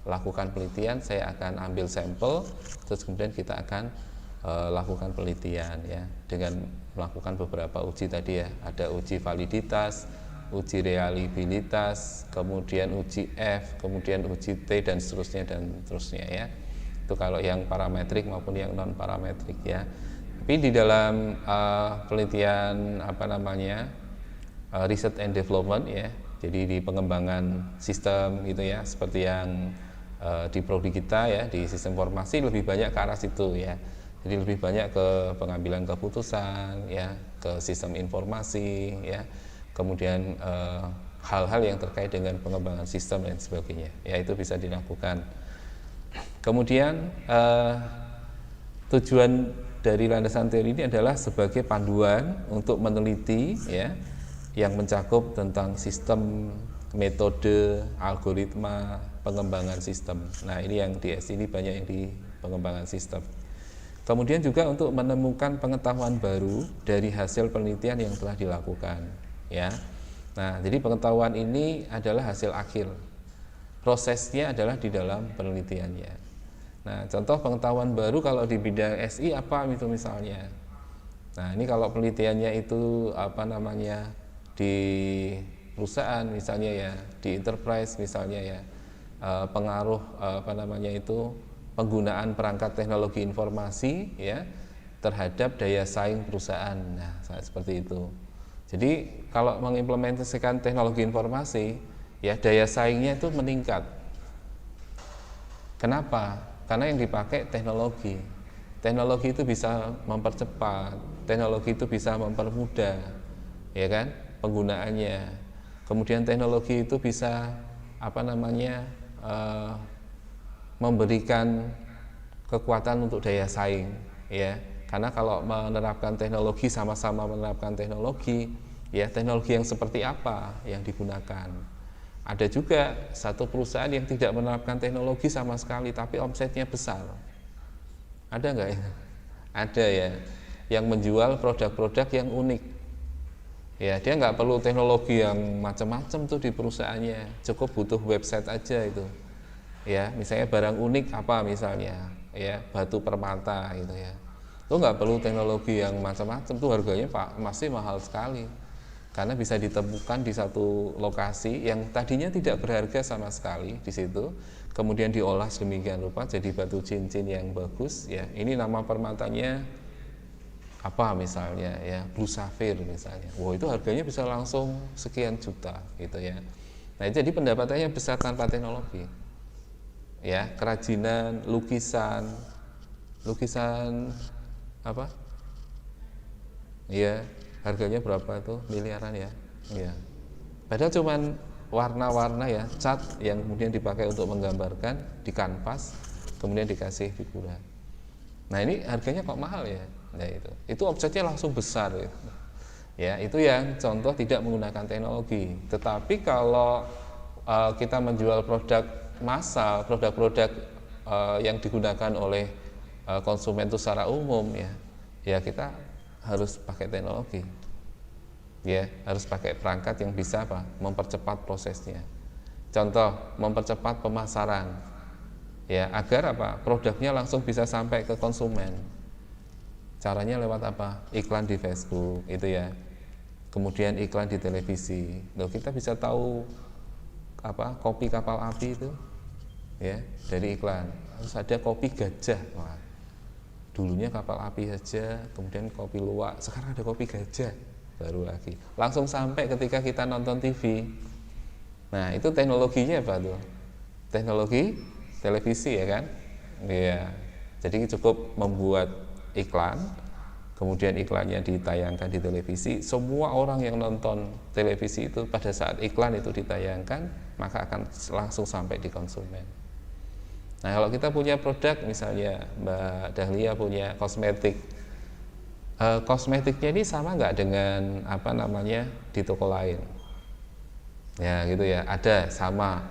lakukan penelitian, saya akan ambil sampel, terus kemudian kita akan lakukan penelitian ya dengan melakukan beberapa uji tadi ya, ada uji validitas, uji reliabilitas, kemudian uji F, kemudian uji T dan seterusnya ya. Itu kalau yang parametrik maupun yang non parametrik ya. Tapi di dalam penelitian research and development ya, jadi di pengembangan sistem gitu ya, seperti yang di prodi kita ya, di sistem informasi lebih banyak ke arah situ ya. Jadi lebih banyak ke pengambilan keputusan ya, ke sistem informasi ya, kemudian hal-hal yang terkait dengan pengembangan sistem dan sebagainya ya, itu bisa dilakukan. Kemudian tujuan dari landasan teori ini adalah sebagai panduan untuk meneliti ya, yang mencakup tentang sistem, metode, algoritma, pengembangan sistem. Nah ini yang di sini banyak yang di pengembangan sistem. Kemudian juga untuk menemukan pengetahuan baru dari hasil penelitian yang telah dilakukan ya. Nah jadi pengetahuan ini adalah hasil akhir, prosesnya adalah di dalam penelitiannya. Nah contoh pengetahuan baru kalau di bidang SI apa itu misalnya. Nah ini kalau penelitiannya itu di perusahaan misalnya ya, di enterprise misalnya ya, pengaruh penggunaan perangkat teknologi informasi ya terhadap daya saing perusahaan. Nah seperti itu. Jadi kalau mengimplementasikan teknologi informasi ya, daya saingnya itu meningkat. Kenapa? Karena yang dipakai teknologi. Teknologi itu bisa mempercepat, teknologi itu bisa mempermudah ya kan penggunaannya. Kemudian teknologi itu bisa memberikan kekuatan untuk daya saing ya, karena kalau menerapkan teknologi, sama-sama menerapkan teknologi ya, teknologi yang seperti apa yang digunakan. Ada juga satu perusahaan yang tidak menerapkan teknologi sama sekali tapi omsetnya besar, ada nggak ya? Ada ya, yang menjual produk-produk yang unik ya, dia nggak perlu teknologi yang macam-macam tuh di perusahaannya, cukup butuh website aja itu ya. Misalnya barang unik apa misalnya ya, batu permata gitu ya, itu nggak perlu teknologi yang macam-macam, tuh harganya masih mahal sekali karena bisa ditemukan di satu lokasi yang tadinya tidak berharga sama sekali di situ, kemudian diolah sedemikian rupa jadi batu cincin yang bagus ya. Ini nama permatanya apa misalnya ya, blue sapphire misalnya, wow itu harganya bisa langsung sekian juta gitu ya. Nah jadi pendapatannya besar tanpa teknologi ya. Kerajinan, lukisan lukisan apa? Iya, harganya berapa tuh? Miliaran ya. Iya. Padahal cuman warna-warna ya, cat yang kemudian dipakai untuk menggambarkan di kanvas, kemudian dikasih figuran. Nah ini harganya kok mahal ya? Nah itu objeknya langsung besar ya. Ya itu yang contoh tidak menggunakan teknologi. Tetapi kalau kita menjual produk massal, produk-produk yang digunakan oleh konsumen itu secara umum ya kita harus pakai teknologi. Ya harus pakai perangkat yang bisa apa? Mempercepat prosesnya. Contoh mempercepat pemasaran. Ya agar apa? Produknya langsung bisa sampai ke konsumen. Caranya lewat apa? Iklan di Facebook itu ya. Kemudian iklan di televisi. Loh, kita bisa tahu apa? Kopi kapal api itu ya dari iklan. Harus ada kopi gajah. Wah. Dulunya kapal api saja, kemudian kopi luwak, sekarang ada kopi gajah. Baru lagi langsung sampai ketika kita nonton TV. Nah itu teknologinya apa tuh? Teknologi televisi ya kan? Iya. Jadi cukup membuat iklan, kemudian iklannya ditayangkan di televisi. Semua orang yang nonton televisi itu pada saat iklan itu ditayangkan, maka akan langsung sampai di konsumen. Nah kalau kita punya produk, misalnya Mbak Dahlia punya kosmetik, kosmetiknya ini sama nggak dengan apa namanya di toko lain? Ya gitu ya, ada sama.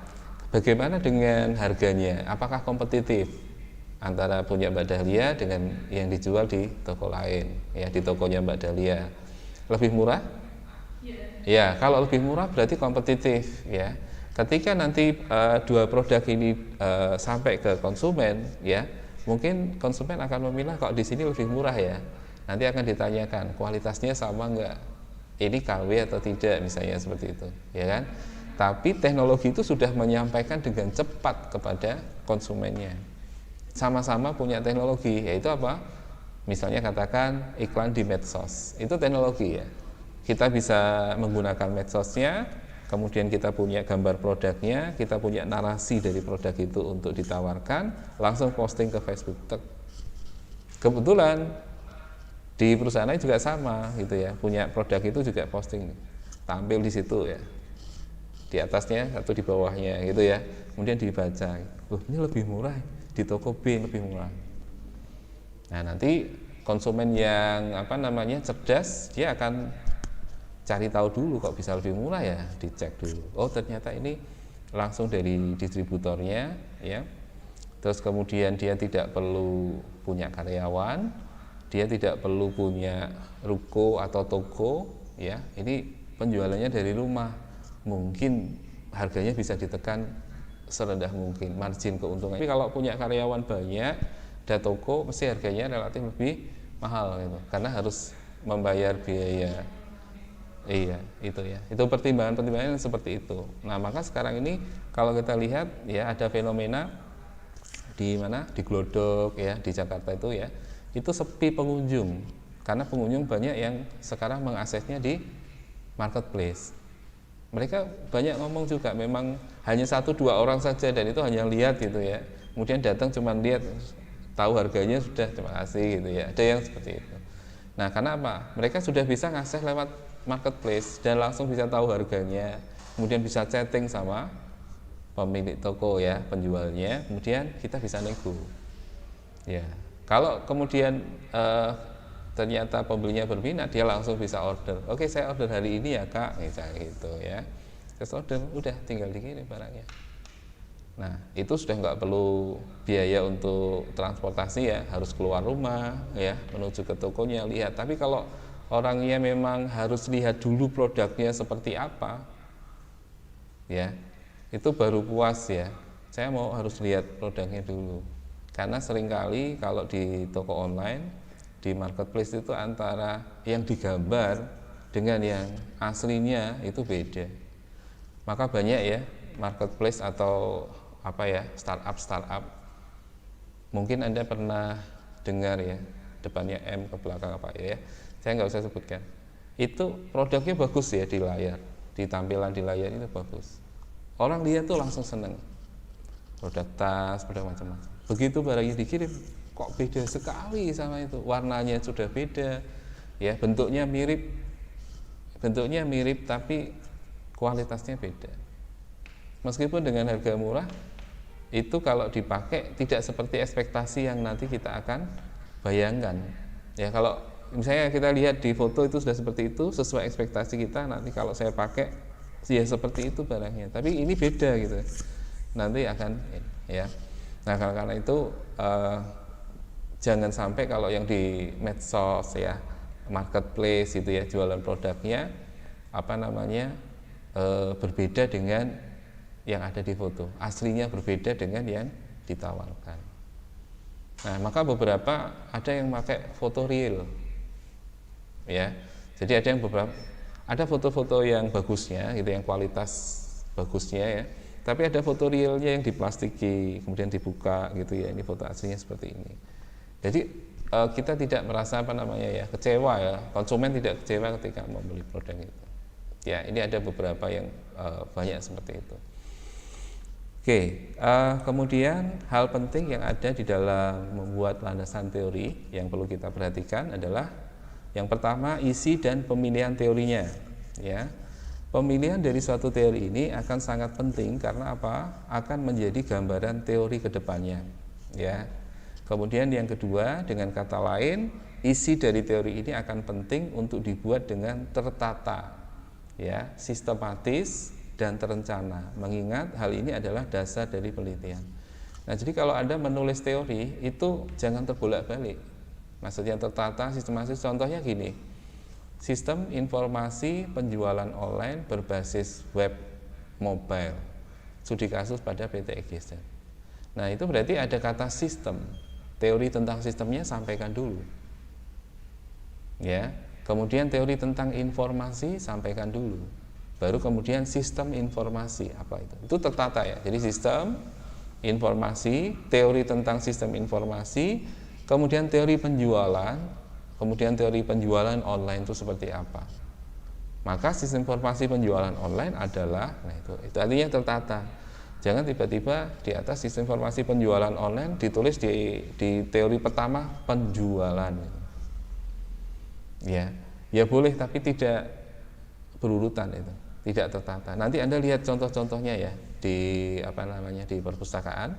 Bagaimana dengan harganya? Apakah kompetitif antara punya Mbak Dahlia dengan yang dijual di toko lain? Ya di tokonya Mbak Dahlia lebih murah? Ya kalau lebih murah berarti kompetitif ya. Ketika nanti dua produk ini sampai ke konsumen ya, mungkin konsumen akan memilah kok di sini lebih murah ya. Nanti akan ditanyakan kualitasnya sama nggak, ini KW atau tidak misalnya seperti itu ya kan. Tapi teknologi itu sudah menyampaikan dengan cepat kepada konsumennya, sama-sama punya teknologi, yaitu apa, misalnya katakan iklan di medsos, itu teknologi ya. Kita bisa menggunakan medsosnya, kemudian kita punya gambar produknya, kita punya narasi dari produk itu untuk ditawarkan, langsung posting ke Facebook. Kebetulan di perusahaan lain juga sama gitu ya, punya produk itu juga posting, tampil di situ ya, di atasnya atau di bawahnya gitu ya, kemudian dibaca, ini lebih murah di toko B, lebih murah. Nah nanti konsumen yang apa namanya cerdas, dia akan cari tahu dulu kok bisa lebih murah ya, dicek dulu, oh ternyata ini langsung dari distributornya ya. Terus kemudian dia tidak perlu punya karyawan, dia tidak perlu punya ruko atau toko ya, ini penjualannya dari rumah, mungkin harganya bisa ditekan serendah mungkin, margin keuntungan. Tapi kalau punya karyawan banyak, ada toko, mesti harganya relatif lebih mahal gitu, karena harus membayar biaya. Iya itu ya, itu pertimbangan seperti itu. Nah maka sekarang ini kalau kita lihat ya, ada fenomena di mana, di Glodok ya, di Jakarta itu ya, itu sepi pengunjung karena pengunjung banyak yang sekarang mengaksesnya di marketplace. Mereka banyak ngomong juga, memang hanya 1-2 orang saja dan itu hanya lihat gitu ya, kemudian datang cuma lihat, tahu harganya sudah, terima kasih gitu ya, ada yang seperti itu. Nah karena apa? Mereka sudah bisa ngakses lewat marketplace dan langsung bisa tahu harganya, kemudian bisa chatting sama pemilik toko ya, penjualnya, kemudian kita bisa nego ya. Kalau kemudian ternyata pembelinya berminat, dia langsung bisa order. Oke, saya order hari ini ya kak, misalnya gitu ya. Terus order, udah tinggal dikirim barangnya. Nah, itu sudah nggak perlu biaya untuk transportasi ya, harus keluar rumah ya, menuju ke tokonya lihat. Tapi kalau orangnya memang harus lihat dulu produknya seperti apa, ya, itu baru puas ya. Saya mau harus lihat produknya dulu. Karena seringkali kalau di toko online, di marketplace itu antara yang digambar dengan yang aslinya itu beda. Maka banyak ya marketplace atau apa ya, startup. Mungkin Anda pernah dengar ya, depannya M ke belakang apa ya. Saya nggak usah sebutkan. Itu produknya bagus ya di layar, di tampilan di layar itu bagus. Orang lihat tuh langsung seneng. Produk tas, produk macam-macam. Begitu barangnya dikirim, kok beda sekali sama itu, warnanya sudah beda, ya bentuknya mirip tapi kualitasnya beda. Meskipun dengan harga murah, itu kalau dipakai tidak seperti ekspektasi yang nanti kita akan bayangkan. Ya kalau misalnya kita lihat di foto itu sudah seperti itu, sesuai ekspektasi kita, nanti kalau saya pakai ya seperti itu barangnya. Tapi ini beda gitu. Nanti akan ya. Nah, karena itu jangan sampai kalau yang di medsos ya, marketplace itu ya, jualan produknya berbeda dengan yang ada di foto, aslinya berbeda dengan yang ditawarkan. Nah, maka beberapa ada yang pakai foto real, ya. Jadi ada foto-foto yang bagusnya, gitu, yang kualitas bagusnya ya. Tapi ada foto realnya yang diplastiki, kemudian dibuka, gitu ya. Ini foto aslinya seperti ini. Jadi kita tidak merasa kecewa ya. Konsumen tidak kecewa ketika membeli produk itu. Ya, ini ada beberapa yang banyak seperti itu. Oke, kemudian hal penting yang ada di dalam membuat landasan teori yang perlu kita perhatikan adalah yang pertama isi dan pemilihan teorinya. Ya, pemilihan dari suatu teori ini akan sangat penting karena apa? Akan menjadi gambaran teori kedepannya. Ya, kemudian yang kedua, dengan kata lain, isi dari teori ini akan penting untuk dibuat dengan tertata, ya, sistematis dan terencana, mengingat hal ini adalah dasar dari penelitian. Nah, jadi kalau Anda menulis teori itu jangan terbolak-balik. Maksudnya tertata, sistematis. Contohnya gini, sistem informasi penjualan online berbasis web mobile, studi kasus pada PT EGZ. Nah, itu berarti ada kata sistem. Teori tentang sistemnya sampaikan dulu. Ya, kemudian teori tentang informasi sampaikan dulu. Baru kemudian sistem informasi, apa itu? Itu tertata ya. Jadi sistem informasi, teori tentang sistem informasi, kemudian teori penjualan, kemudian teori penjualan online itu seperti apa. Maka sistem informasi penjualan online adalah, nah itu artinya tertata. Jangan tiba-tiba di atas sistem informasi penjualan online ditulis di teori pertama penjualan. Ya boleh, tapi tidak berurutan itu. Tidak tertata. Nanti Anda lihat contoh-contohnya ya di di perpustakaan,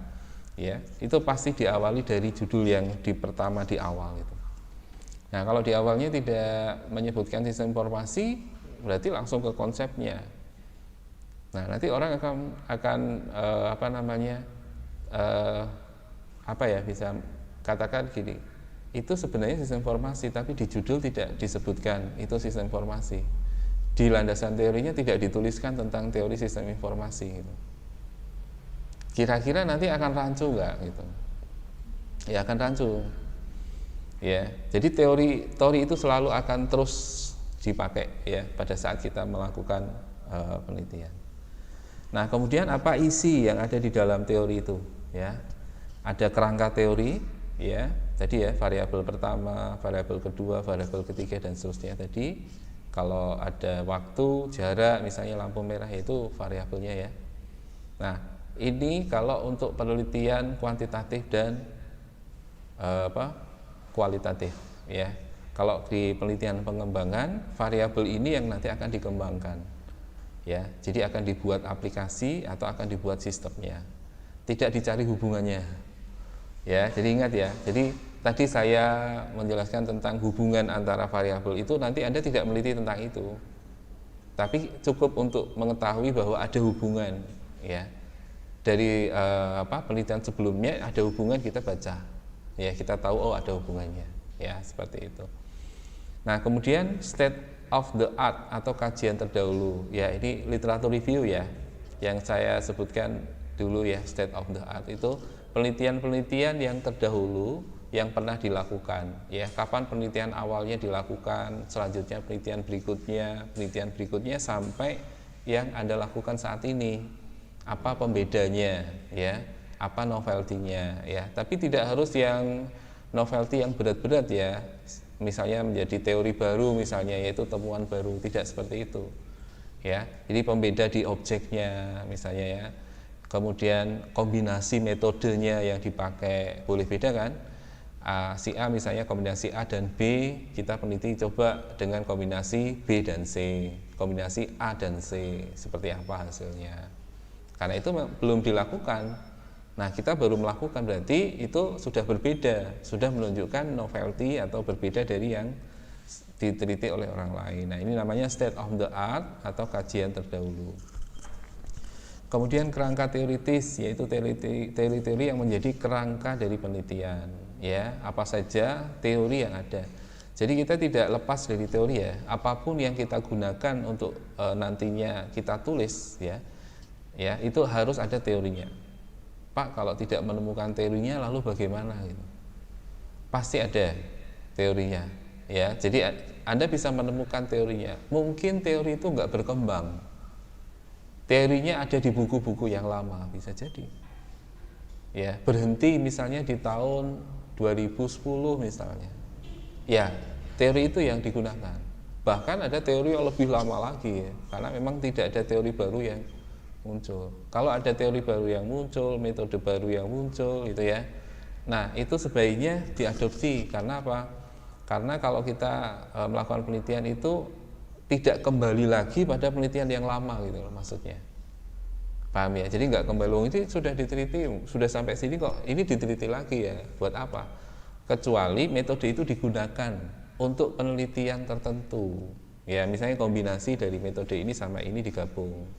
ya. Itu pasti diawali dari judul yang pertama di awal itu. Nah, kalau di awalnya tidak menyebutkan sistem informasi, berarti langsung ke konsepnya. Nah, nanti orang akan bisa katakan gini, itu sebenarnya sistem informasi, tapi di judul tidak disebutkan itu sistem informasi. Di landasan teorinya tidak dituliskan tentang teori sistem informasi gitu. Kira-kira nanti akan rancu nggak gitu? Ya akan rancu. Ya, jadi teori itu selalu akan terus dipakai ya pada saat kita melakukan penelitian. Nah, kemudian apa isi yang ada di dalam teori itu? Ya, ada kerangka teori, ya. Tadi ya variabel pertama, variabel kedua, variabel ketiga dan seterusnya tadi. Kalau ada waktu, jarak, misalnya lampu merah itu variabelnya ya. Nah, ini kalau untuk penelitian kuantitatif dan kualitatif ya. Kalau di penelitian pengembangan, variabel ini yang nanti akan dikembangkan. Ya, jadi akan dibuat aplikasi atau akan dibuat sistemnya. Tidak dicari hubungannya. Ya, jadi ingat ya. Jadi tadi saya menjelaskan tentang hubungan antara variabel itu, nanti Anda tidak meneliti tentang itu. Tapi cukup untuk mengetahui bahwa ada hubungan ya. Dari penelitian sebelumnya ada hubungan, kita baca. Ya, kita tahu ada hubungannya. Ya, seperti itu. Nah, kemudian state of the art atau kajian terdahulu. Ya, ini literatur review ya. Yang saya sebutkan dulu ya, state of the art itu penelitian-penelitian yang terdahulu yang pernah dilakukan ya, kapan penelitian awalnya dilakukan, selanjutnya penelitian berikutnya sampai yang Anda lakukan saat ini, apa pembedanya ya, apa novelty-nya ya. Tapi tidak harus yang novelty yang berat-berat ya, misalnya menjadi teori baru misalnya, yaitu temuan baru, tidak seperti itu ya. Jadi pembeda di objeknya misalnya ya, kemudian kombinasi metodenya yang dipakai boleh beda kan. si A misalnya kombinasi A dan B, kita peneliti coba dengan kombinasi B dan C, kombinasi A dan C, seperti apa hasilnya. Karena itu belum dilakukan. Nah, kita baru melakukan, berarti itu sudah berbeda, sudah menunjukkan novelty atau berbeda dari yang diteliti oleh orang lain. Nah, ini namanya state of the art atau kajian terdahulu. Kemudian kerangka teoritis, yaitu teori-teori yang menjadi kerangka dari penelitian, ya, apa saja teori yang ada. Jadi kita tidak lepas dari teori, ya, apapun yang kita gunakan untuk nantinya kita tulis, ya, itu harus ada teorinya. Pak, kalau tidak menemukan teorinya lalu bagaimana gitu? Pasti ada teorinya, ya. Jadi Anda bisa menemukan teorinya. Mungkin teori itu nggak berkembang. Teorinya ada di buku-buku yang lama, bisa jadi. Ya, berhenti misalnya di tahun 2010 misalnya. Ya, teori itu yang digunakan. Bahkan ada teori yang lebih lama lagi, ya, karena memang tidak ada teori baru yang muncul. Kalau ada teori baru yang muncul, metode baru yang muncul, gitu ya. Nah, itu sebaiknya diadopsi. Karena apa? Karena kalau kita melakukan penelitian itu tidak kembali lagi pada penelitian yang lama, gitu loh maksudnya. Paham ya? Jadi nggak kembali, ini sudah diteliti, sudah sampai sini kok ini diteliti lagi, ya buat apa? Kecuali metode itu digunakan untuk penelitian tertentu, ya, misalnya kombinasi dari metode ini sama ini digabung.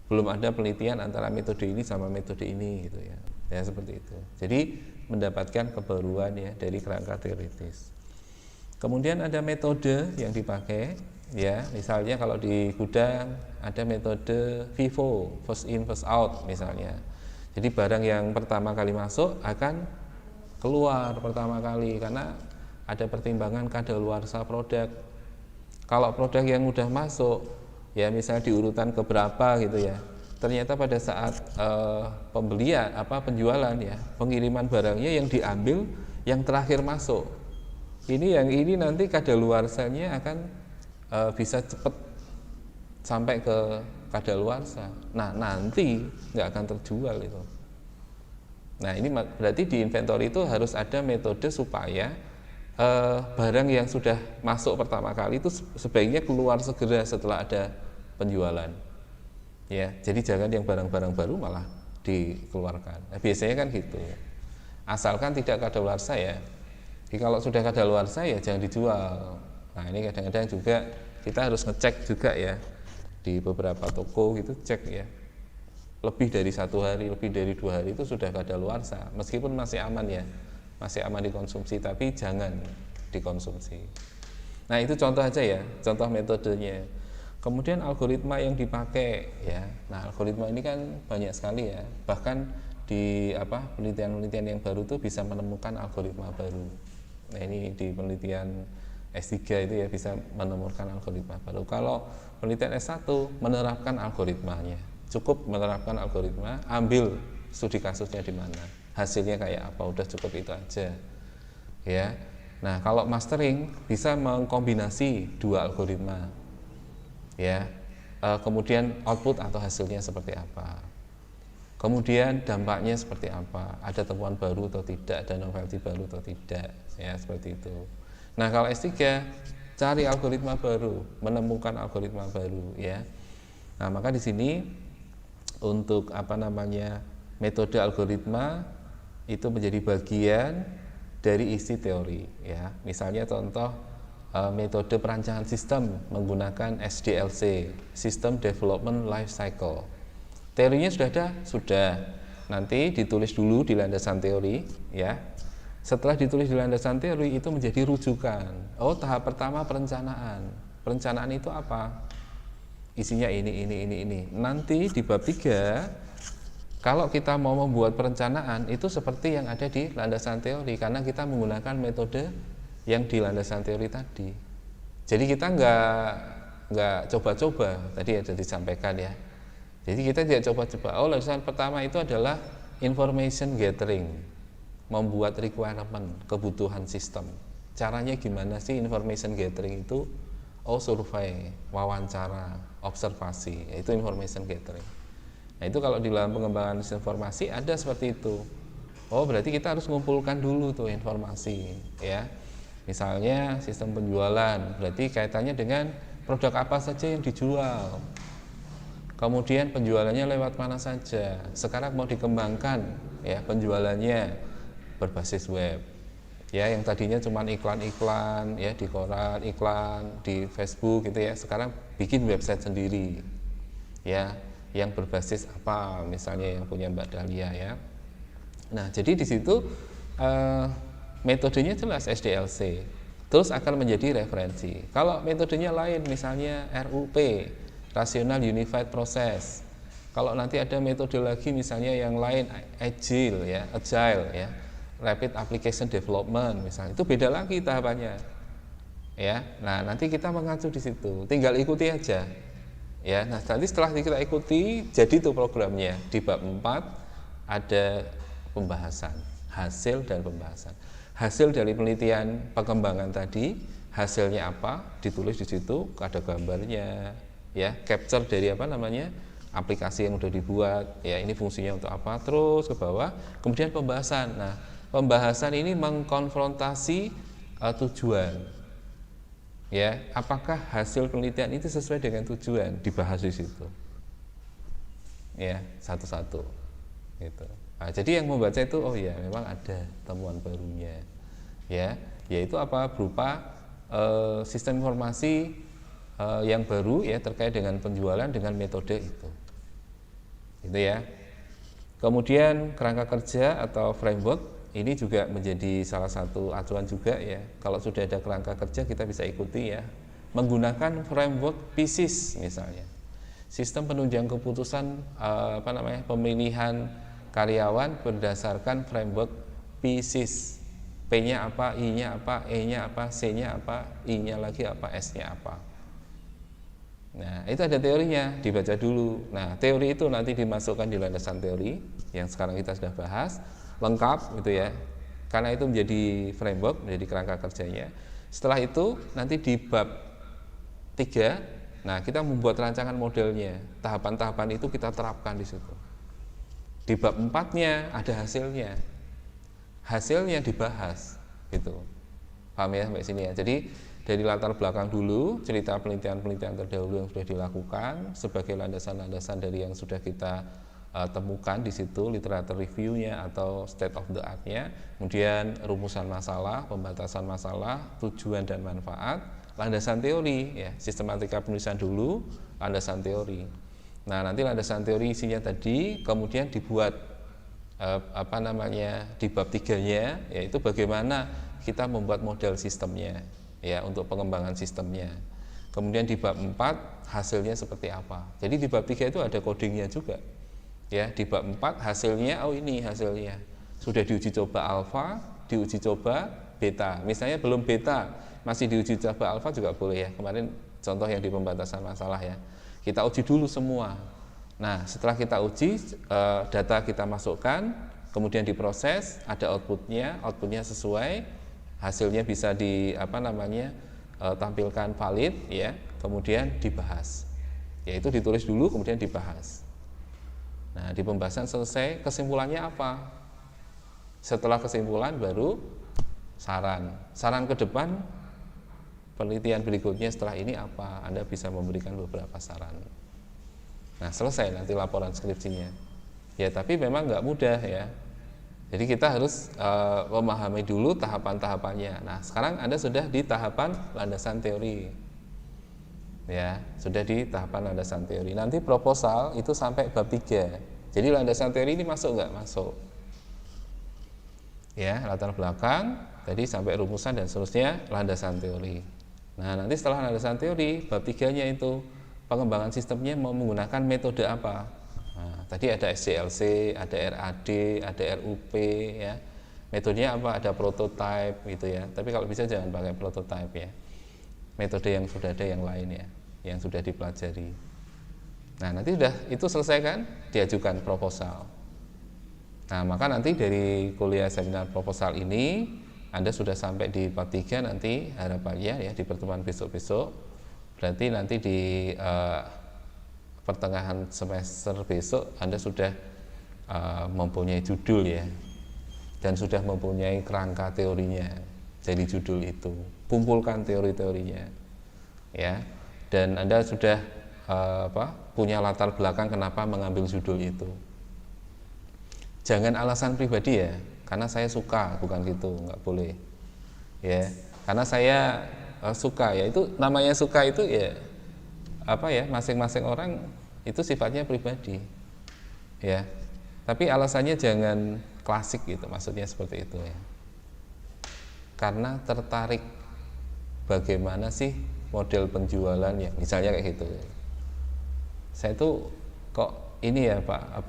Belum ada penelitian antara metode ini sama metode ini, gitu ya. Ya, seperti itu. Jadi mendapatkan kebaruan, ya, dari kerangka teoritis. Kemudian ada metode yang dipakai, ya, misalnya kalau di gudang ada metode FIFO, first in first out misalnya. Jadi barang yang pertama kali masuk akan keluar pertama kali, karena ada pertimbangan kadaluarsa produk. Kalau produk yang udah masuk, ya, misalnya di urutan keberapa gitu, ya, ternyata pada saat pembelian penjualan, ya, pengiriman barangnya yang diambil yang terakhir masuk. Yang ini nanti kadaluarsanya akan bisa cepat sampai ke kadaluarsa. Nah, nanti nggak akan terjual itu. Nah, ini berarti di inventory itu harus ada metode supaya barang yang sudah masuk pertama kali itu sebaiknya keluar segera setelah ada penjualan. Ya, jadi jangan yang barang-barang baru malah dikeluarkan. Nah, biasanya kan gitu. Asalkan tidak kadaluarsa, ya. Jadi kalau sudah kadaluarsa, ya jangan dijual. Nah, ini kadang-kadang juga kita harus ngecek juga, ya, di beberapa toko gitu, cek, ya, lebih dari 1 hari, lebih dari 2 hari itu sudah kadaluarsa, meskipun masih aman, ya, masih aman dikonsumsi, tapi jangan dikonsumsi. Nah, itu contoh aja, ya, contoh metodenya. Kemudian algoritma yang dipakai, ya. Nah, algoritma ini kan banyak sekali, ya, bahkan di penelitian-penelitian yang baru tuh bisa menemukan algoritma baru. Nah, ini di penelitian S3 itu, ya, bisa menemukan algoritma baru. Kalau penelitian S1 menerapkan algoritmanya, cukup menerapkan algoritma, ambil studi kasusnya di mana, hasilnya kayak apa, udah cukup itu aja, ya. Nah, kalau mastering bisa mengkombinasi 2 algoritma, ya, kemudian output atau hasilnya seperti apa, kemudian dampaknya seperti apa, ada temuan baru atau tidak, ada novelty baru atau tidak, ya, seperti itu. Nah, kalau S3 cari algoritma baru, menemukan algoritma baru, ya. Nah, maka di sini untuk metode algoritma itu menjadi bagian dari isi teori, ya. Misalnya contoh metode perancangan sistem menggunakan SDLC, System Development Life Cycle. Teorinya sudah ada, sudah. Nanti ditulis dulu di landasan teori, ya. Setelah ditulis di landasan teori itu menjadi rujukan. Oh, tahap pertama perencanaan. Perencanaan itu apa? Isinya ini. Nanti di bab 3 kalau kita mau membuat perencanaan itu seperti yang ada di landasan teori, karena kita menggunakan metode yang di landasan teori tadi. Jadi kita nggak coba-coba, tadi ada disampaikan, ya. Jadi kita tidak coba-coba. Oh, landasan pertama itu adalah information gathering, membuat requirement, kebutuhan sistem. Caranya gimana sih information gathering itu? Oh, survei, wawancara, observasi, itu information gathering. Nah, itu kalau di dalam pengembangan informasi ada seperti itu. Oh, berarti kita harus mengumpulkan dulu tuh informasi, ya. Misalnya sistem penjualan, berarti kaitannya dengan produk apa saja yang dijual. Kemudian penjualannya lewat mana saja. Sekarang mau dikembangkan ya penjualannya berbasis web. Ya, yang tadinya cuma iklan-iklan ya di koran, iklan di Facebook gitu ya. Sekarang bikin website sendiri. Ya, yang berbasis apa? Misalnya yang punya Mbak Dahlia ya. Nah, jadi di situ metodenya jelas SDLC. Terus akan menjadi referensi. Kalau metodenya lain, misalnya RUP, Rational Unified Process. Kalau nanti ada metode lagi, misalnya yang lain, Agile ya, Rapid Application Development, misalnya itu beda lagi tahapannya. Ya, nah nanti kita mengacu di situ. Tinggal ikuti aja. Ya, nah nanti setelah kita ikuti, jadi itu programnya. Di bab 4 ada pembahasan, hasil dan pembahasan. Hasil dari penelitian pengembangan tadi, hasilnya apa? Ditulis di situ, ada gambarnya, ya, capture dari apa namanya? Aplikasi yang sudah dibuat, ya, ini fungsinya untuk apa? Terus ke bawah, kemudian pembahasan. Nah, pembahasan ini mengkonfrontasi tujuan. Ya, apakah hasil penelitian itu sesuai dengan tujuan? Dibahas di situ. Ya, satu-satu. Gitu. Nah, jadi yang membaca itu oh ya memang ada temuan barunya, ya, yaitu apa berupa sistem informasi yang baru ya terkait dengan penjualan dengan metode itu ya. Kemudian kerangka kerja atau framework ini juga menjadi salah satu acuan juga ya. Kalau sudah ada kerangka kerja kita bisa ikuti ya, menggunakan framework PISIS misalnya, sistem penunjang keputusan pemilihan karyawan berdasarkan framework PISIS. P-nya apa, I-nya apa, E-nya apa, C-nya apa, I-nya lagi apa, S-nya apa. Nah, itu ada teorinya, dibaca dulu. Nah, teori itu nanti dimasukkan di landasan teori yang sekarang kita sudah bahas, lengkap gitu ya. Karena itu menjadi framework, menjadi kerangka kerjanya. Setelah itu nanti di bab 3, nah kita membuat rancangan modelnya. Tahapan-tahapan itu kita terapkan di situ. Di bab 4-nya ada hasilnya. Hasilnya dibahas gitu. Paham ya sampai sini ya. Jadi dari latar belakang dulu, cerita penelitian-penelitian terdahulu yang sudah dilakukan sebagai landasan-landasan dari yang sudah kita temukan di situ, literatur review-nya atau state of the art-nya, kemudian rumusan masalah, pembatasan masalah, tujuan dan manfaat, landasan teori ya, sistematika penulisan dulu, landasan teori. Nah, nanti landasan teori isinya tadi kemudian dibuat di bab 3-nya yaitu bagaimana kita membuat model sistemnya ya untuk pengembangan sistemnya. Kemudian di bab 4 hasilnya seperti apa. Jadi di bab 3 itu ada codingnya juga. Ya, di bab 4 hasilnya ini hasilnya. Sudah diuji coba alfa, diuji coba beta. Misalnya belum beta, masih diuji coba alfa juga boleh ya. Kemarin contoh yang di pembatasan masalah ya. Kita uji dulu semua. Nah, setelah kita uji, data kita masukkan, kemudian diproses, ada outputnya sesuai, hasilnya bisa tampilkan valid, ya, kemudian dibahas. Yaitu ditulis dulu, kemudian dibahas. Nah, di pembahasan selesai, kesimpulannya apa? Setelah kesimpulan baru saran. Saran ke depan, penelitian berikutnya setelah ini apa? Anda bisa memberikan beberapa saran. Nah, selesai nanti laporan skripsinya. Ya, tapi memang nggak mudah ya. Jadi kita harus memahami dulu tahapan-tahapannya. Nah, sekarang Anda sudah di tahapan landasan teori. Ya, sudah di tahapan landasan teori. Nanti proposal itu sampai bab 3. Jadi landasan teori ini masuk nggak? Masuk. Ya, latar belakang, tadi sampai rumusan dan seterusnya landasan teori. Nah, nanti setelah landasan teori, bab 3-nya itu pengembangan sistemnya mau menggunakan metode apa? Nah, tadi ada SDLC, ada RAD, ada RUP ya. Metodenya apa? Ada prototype gitu ya. Tapi kalau bisa jangan pakai prototype ya. Metode yang sudah ada yang lain ya, yang sudah dipelajari. Nah, nanti sudah itu selesai kan? Diajukan proposal. Nah, maka nanti dari kuliah seminar proposal ini Anda sudah sampai di bab 3 nanti harapannya ya di pertemuan besok-besok. Berarti nanti di pertengahan semester besok Anda sudah mempunyai judul ya. dan sudah mempunyai kerangka teorinya. Jadi judul itu, kumpulkan teori-teorinya, ya. Dan Anda sudah punya latar belakang kenapa mengambil judul itu. Jangan alasan pribadi ya, karena saya suka, bukan gitu, nggak boleh. Ya, karena saya suka, ya itu namanya suka itu ya masing-masing orang itu sifatnya pribadi, ya. Tapi alasannya jangan klasik gitu, maksudnya seperti itu ya. Karena tertarik bagaimana sih model penjualan ya, misalnya kayak gitu. Saya tuh kok ini ya Pak,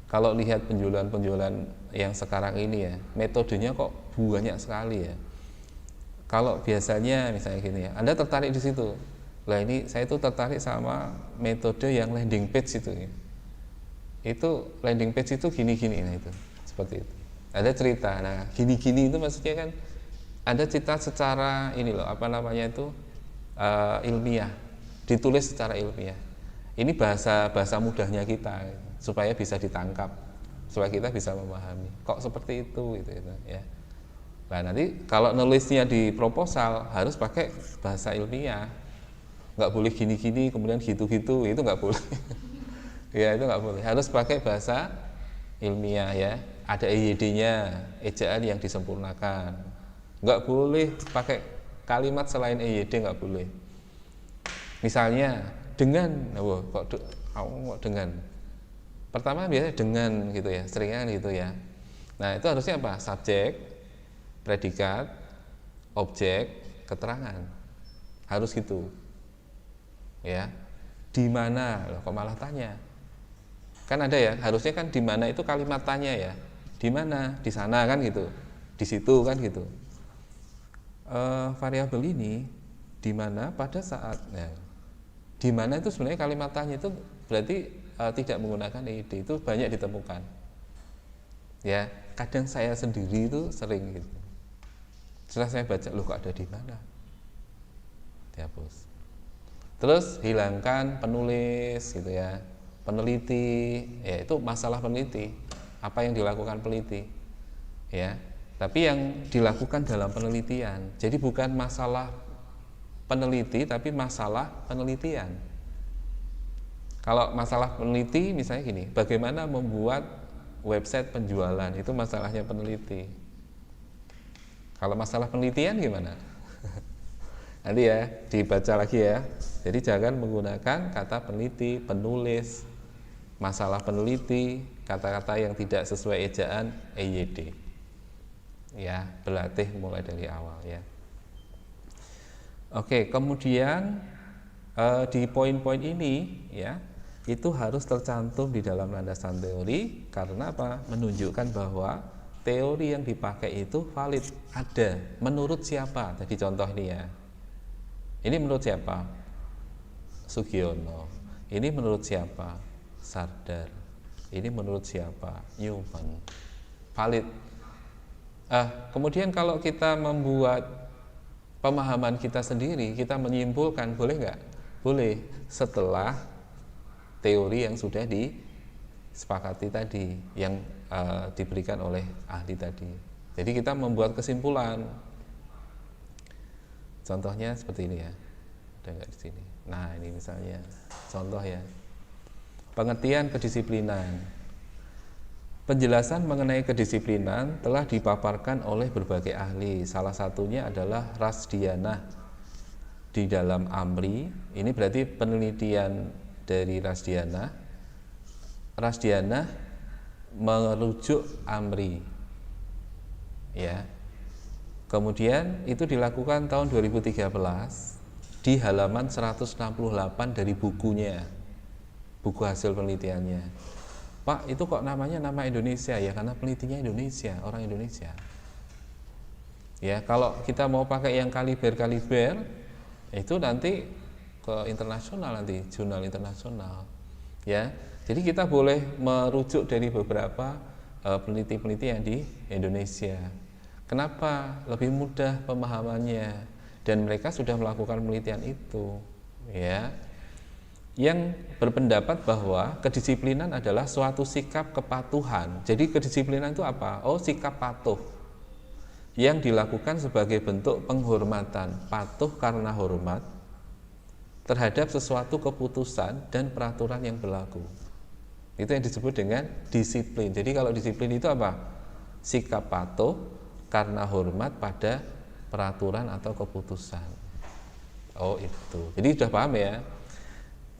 kalau lihat penjualan yang sekarang ini ya, metodenya kok banyak sekali ya. Kalau biasanya misalnya gini ya, Anda tertarik di situ. Lah ini saya tuh tertarik sama metode yang landing page itu ya. Itu landing page itu gini-gini, nah itu seperti itu. Ada cerita, nah gini-gini itu maksudnya kan ada cerita secara ini loh, ilmiah, ditulis secara ilmiah. Ini bahasa mudahnya kita supaya bisa ditangkap, supaya kita bisa memahami. Kok seperti itu gitu ya. Nah nanti kalau nulisnya di proposal harus pakai bahasa ilmiah, nggak boleh gini-gini kemudian gitu-gitu, itu nggak boleh. Ya itu nggak boleh, harus pakai bahasa ilmiah ya. Ada EYD-nya, ejaan yang disempurnakan. Nggak boleh pakai kalimat selain EYD, nggak boleh. Misalnya dengan, kok dengan? Pertama biasanya dengan gitu ya, seringnya gitu ya. Nah itu harusnya apa? Subjek, predikat, objek, keterangan. Harus gitu. Ya. Di mana? Loh, kok malah tanya? Kan ada ya, harusnya kan di mana itu kalimat tanya ya. Di mana? Di sana kan gitu. Di situ kan gitu. Variabel ini di mana pada saat di mana itu sebenarnya kalimat tanya itu berarti tidak menggunakan EYD, itu banyak ditemukan. Ya, kadang saya sendiri itu sering gitu. Setelah saya baca, loh kok ada di mana? Dihapus. Terus hilangkan penulis gitu ya. Peneliti, ya itu masalah peneliti. Apa yang dilakukan peneliti? Ya. Tapi yang dilakukan dalam penelitian. Jadi bukan masalah peneliti tapi masalah penelitian. Kalau masalah peneliti misalnya gini, bagaimana membuat website penjualan, itu masalahnya peneliti. Kalau masalah penelitian gimana? Nanti ya dibaca lagi ya. Jadi jangan menggunakan kata peneliti, penulis, masalah peneliti, kata-kata yang tidak sesuai ejaan EYD. Ya, berlatih mulai dari awal ya. Oke, kemudian di poin-poin ini ya, itu harus tercantum di dalam landasan teori. Karena apa? Menunjukkan bahwa teori yang dipakai itu valid, ada. Menurut siapa? Tadi contoh ini ya. Ini menurut siapa? Sugiono. Ini menurut siapa? Sardar. Ini menurut siapa? Newman. Valid. Kemudian kalau kita membuat pemahaman kita sendiri, kita menyimpulkan, boleh nggak? Boleh, setelah teori yang sudah disepakati tadi, yang diberikan oleh ahli tadi. Jadi kita membuat kesimpulan. Contohnya seperti ini ya, ada nggak di sini? Nah ini misalnya contoh ya, pengertian kedisiplinan. Penjelasan mengenai kedisiplinan telah dipaparkan oleh berbagai ahli. Salah satunya adalah Rasdianah di dalam Amri. Ini berarti penelitian dari Rasdianah. Rasdianah merujuk Amri. Ya. Kemudian itu dilakukan tahun 2013 di halaman 168 dari bukunya. Buku hasil penelitiannya. Pak, itu kok namanya nama Indonesia ya? Karena penelitinya Indonesia, orang Indonesia. Ya, kalau kita mau pakai yang kaliber, itu nanti ke internasional, nanti jurnal internasional. Ya, jadi kita boleh merujuk dari beberapa peneliti-peneliti yang di Indonesia. Kenapa? Lebih mudah pemahamannya, dan mereka sudah melakukan penelitian itu. Ya. yang berpendapat bahwa kedisiplinan adalah suatu sikap kepatuhan. Jadi kedisiplinan itu apa? Oh, sikap patuh yang dilakukan sebagai bentuk penghormatan, patuh karena hormat terhadap sesuatu keputusan dan peraturan yang berlaku. Itu yang disebut dengan disiplin. Jadi kalau disiplin itu apa? Sikap patuh karena hormat pada peraturan atau keputusan. Oh itu. Jadi sudah paham ya.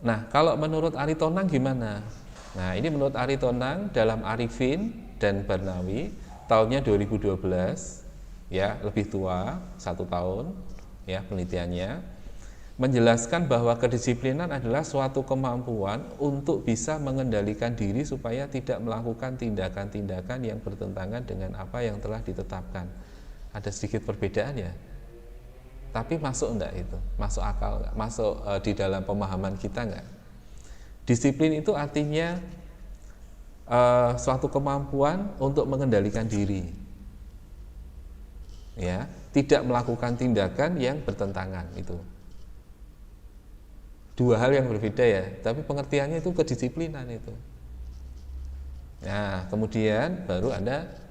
Nah kalau menurut Ari Tonang gimana? Nah ini menurut Ari Tonang dalam Arifin dan Barnawi tahunnya 2012, ya lebih tua 1 tahun ya penelitiannya, menjelaskan bahwa kedisiplinan adalah suatu kemampuan untuk bisa mengendalikan diri supaya tidak melakukan tindakan-tindakan yang bertentangan dengan apa yang telah ditetapkan. Ada sedikit perbedaan ya, tapi masuk enggak itu? Masuk akal enggak? Masuk di dalam pemahaman kita enggak? Disiplin itu artinya suatu kemampuan untuk mengendalikan diri, ya, tidak melakukan tindakan yang bertentangan. Itu dua hal yang berbeda ya, tapi pengertiannya itu kedisiplinan itu. Nah, kemudian baru Anda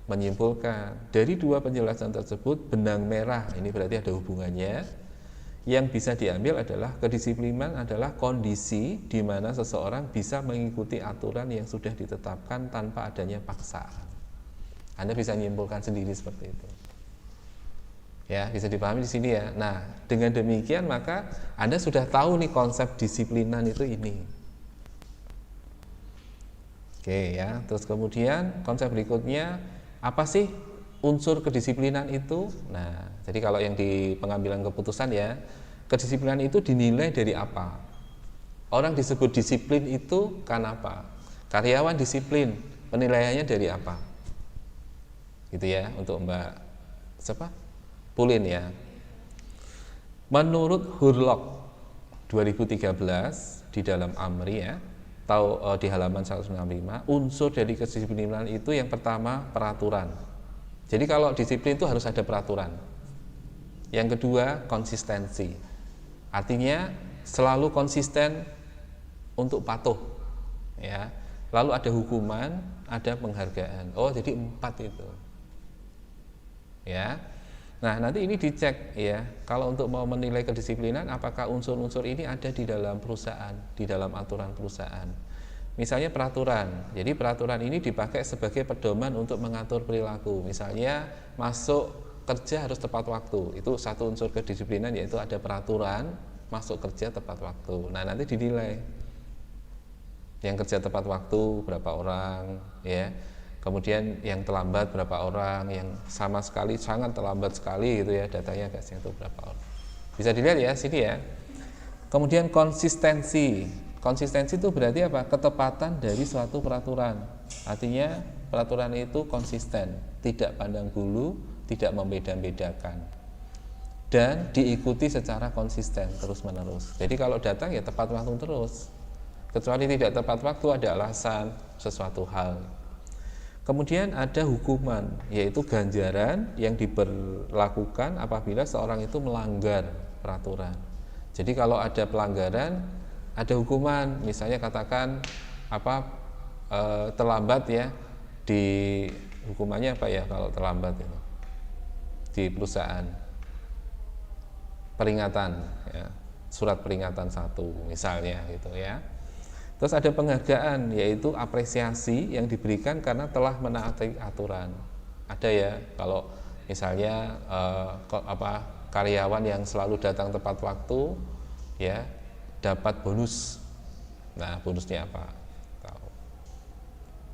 menyimpulkan dari dua penjelasan tersebut benang merah ini berarti ada hubungannya. Yang bisa diambil adalah kedisiplinan adalah kondisi di mana seseorang bisa mengikuti aturan yang sudah ditetapkan tanpa adanya paksaan. Anda bisa menyimpulkan sendiri seperti itu. Ya, bisa dipahami di sini ya. Nah, dengan demikian maka Anda sudah tahu nih konsep disiplinan itu ini. Oke ya, terus kemudian konsep berikutnya apa sih unsur kedisiplinan itu? Nah, jadi kalau yang di pengambilan keputusan ya, kedisiplinan itu dinilai dari apa? Orang disebut disiplin itu karena apa? Karyawan disiplin, penilaiannya dari apa? Gitu ya, untuk Mbak siapa? Pulin ya. Menurut Hurlock 2013 di dalam Amri ya, di halaman 195, unsur dari kedisiplinan itu yang pertama peraturan. Jadi kalau disiplin itu harus ada peraturan. Yang kedua konsistensi. Artinya selalu konsisten untuk patuh. Ya. Lalu ada hukuman, ada penghargaan. Oh, jadi 4 itu. Ya. Nah, nanti ini dicek ya. Kalau untuk mau menilai kedisiplinan, apakah unsur-unsur ini ada di dalam perusahaan, di dalam aturan perusahaan. Misalnya peraturan. Jadi peraturan ini dipakai sebagai pedoman untuk mengatur perilaku. Misalnya masuk kerja harus tepat waktu. Itu satu unsur kedisiplinan, yaitu ada peraturan masuk kerja tepat waktu. Nah, nanti dinilai. Yang kerja tepat waktu berapa orang, ya. Kemudian yang terlambat berapa orang, yang sama sekali sangat terlambat sekali gitu ya, datanya biasanya itu berapa orang. Bisa dilihat ya sini ya. Kemudian konsistensi. Konsistensi itu berarti apa? Ketepatan dari suatu peraturan. Artinya peraturan itu konsisten, tidak pandang bulu, tidak membeda-bedakan. Dan diikuti secara konsisten terus-menerus. Jadi kalau datang ya tepat waktu terus. Kecuali tidak tepat waktu ada alasan sesuatu hal. Kemudian ada hukuman, yaitu ganjaran yang diberlakukan apabila seorang itu melanggar peraturan. Jadi kalau ada pelanggaran, ada hukuman. Misalnya katakan terlambat ya, di hukumannya apa ya kalau terlambat itu di perusahaan? Peringatan, ya, surat peringatan 1 misalnya gitu ya. Terus ada penghargaan, yaitu apresiasi yang diberikan karena telah menaati aturan. Ada ya, kalau misalnya karyawan yang selalu datang tepat waktu, ya dapat bonus. Nah, bonusnya apa? Tahu?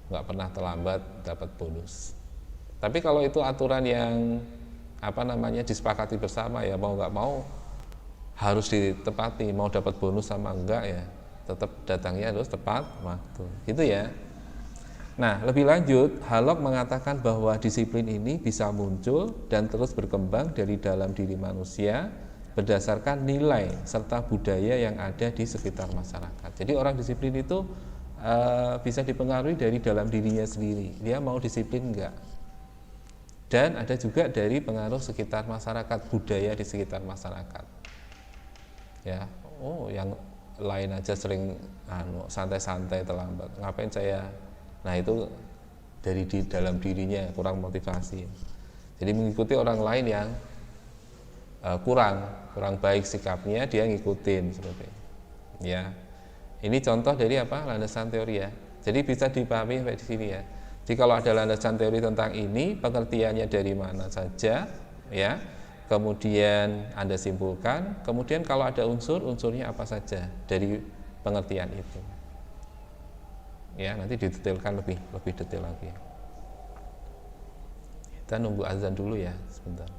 Nggak pernah terlambat dapat bonus. Tapi kalau itu aturan yang disepakati bersama ya, mau nggak mau harus ditepati. Mau dapat bonus sama enggak ya, tetap datangnya harus tepat waktu, gitu ya. Nah, lebih lanjut, Hurlock mengatakan bahwa disiplin ini bisa muncul dan terus berkembang dari dalam diri manusia berdasarkan nilai serta budaya yang ada di sekitar masyarakat. Jadi orang disiplin itu bisa dipengaruhi dari dalam dirinya sendiri, dia mau disiplin enggak. Dan ada juga dari pengaruh sekitar masyarakat, budaya di sekitar masyarakat. Ya, yang lain aja sering santai-santai terlambat, ngapain saya? Nah itu dari di dalam dirinya kurang motivasi. Jadi mengikuti orang lain yang kurang baik sikapnya, dia ngikutin seperti itu. Ya, ini contoh dari apa, landasan teori ya. Jadi bisa dipahami sampai di sini ya. Jadi kalau ada landasan teori tentang ini, pengertiannya dari mana saja, ya. Kemudian Anda simpulkan. Kemudian kalau ada unsurnya apa saja dari pengertian itu. Ya, nanti didetailkan lebih detail lagi. Kita nunggu azan dulu ya, sebentar.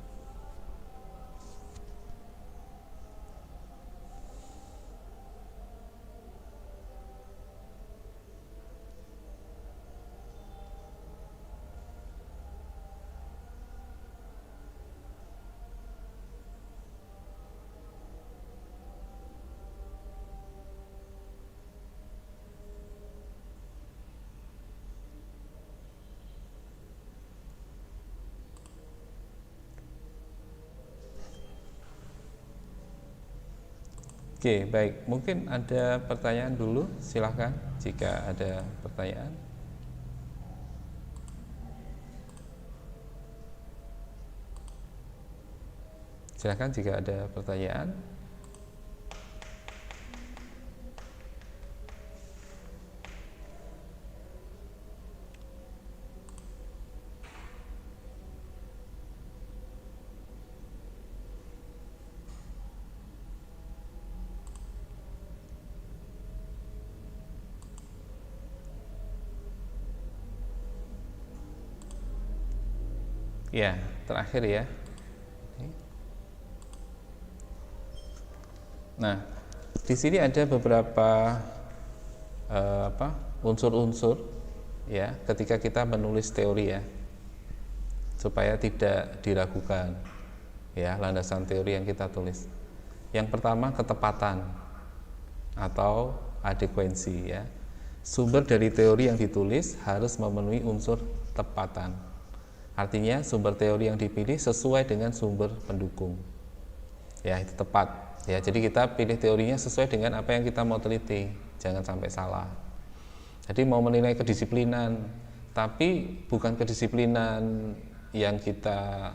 Oke, baik. Mungkin ada pertanyaan dulu, silahkan jika ada pertanyaan. Silahkan jika ada pertanyaan. Ya, terakhir ya. Nah, di sini ada beberapa unsur-unsur ya ketika kita menulis teori ya, supaya tidak diragukan ya landasan teori yang kita tulis. Yang pertama, ketepatan atau adekuensi ya. Sumber dari teori yang ditulis harus memenuhi unsur tepatan. Artinya sumber teori yang dipilih sesuai dengan sumber pendukung. Ya, itu tepat. Ya, jadi kita pilih teorinya sesuai dengan apa yang kita mau teliti, jangan sampai salah. Jadi mau menilai kedisiplinan, tapi bukan kedisiplinan yang kita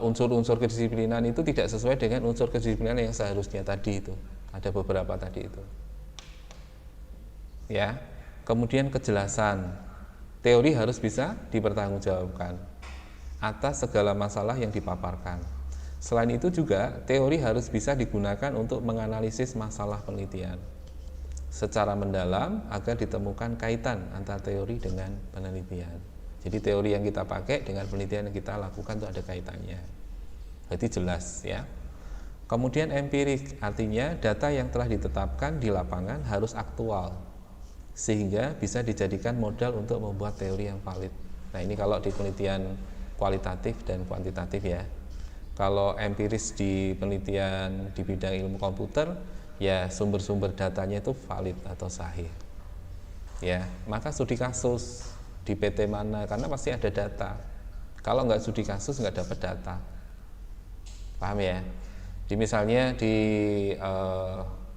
unsur-unsur kedisiplinan itu tidak sesuai dengan unsur kedisiplinan yang seharusnya tadi itu. Ada beberapa tadi itu. Ya. Kemudian kejelasan. Teori harus bisa dipertanggungjawabkan atas segala masalah yang dipaparkan. Selain itu juga teori harus bisa digunakan untuk menganalisis masalah penelitian secara mendalam agar ditemukan kaitan antara teori dengan penelitian. Jadi teori yang kita pakai dengan penelitian yang kita lakukan itu ada kaitannya. Berarti jelas ya. Kemudian empirik, artinya data yang telah ditetapkan di lapangan harus aktual sehingga bisa dijadikan modal untuk membuat teori yang valid. Nah, ini kalau di penelitian kualitatif dan kuantitatif ya. Kalau empiris di penelitian di bidang ilmu komputer, ya sumber-sumber datanya itu valid atau sahih. Ya, maka studi kasus di PT mana, karena pasti ada data. Kalau nggak studi kasus nggak dapat data. Paham ya? Misalnya di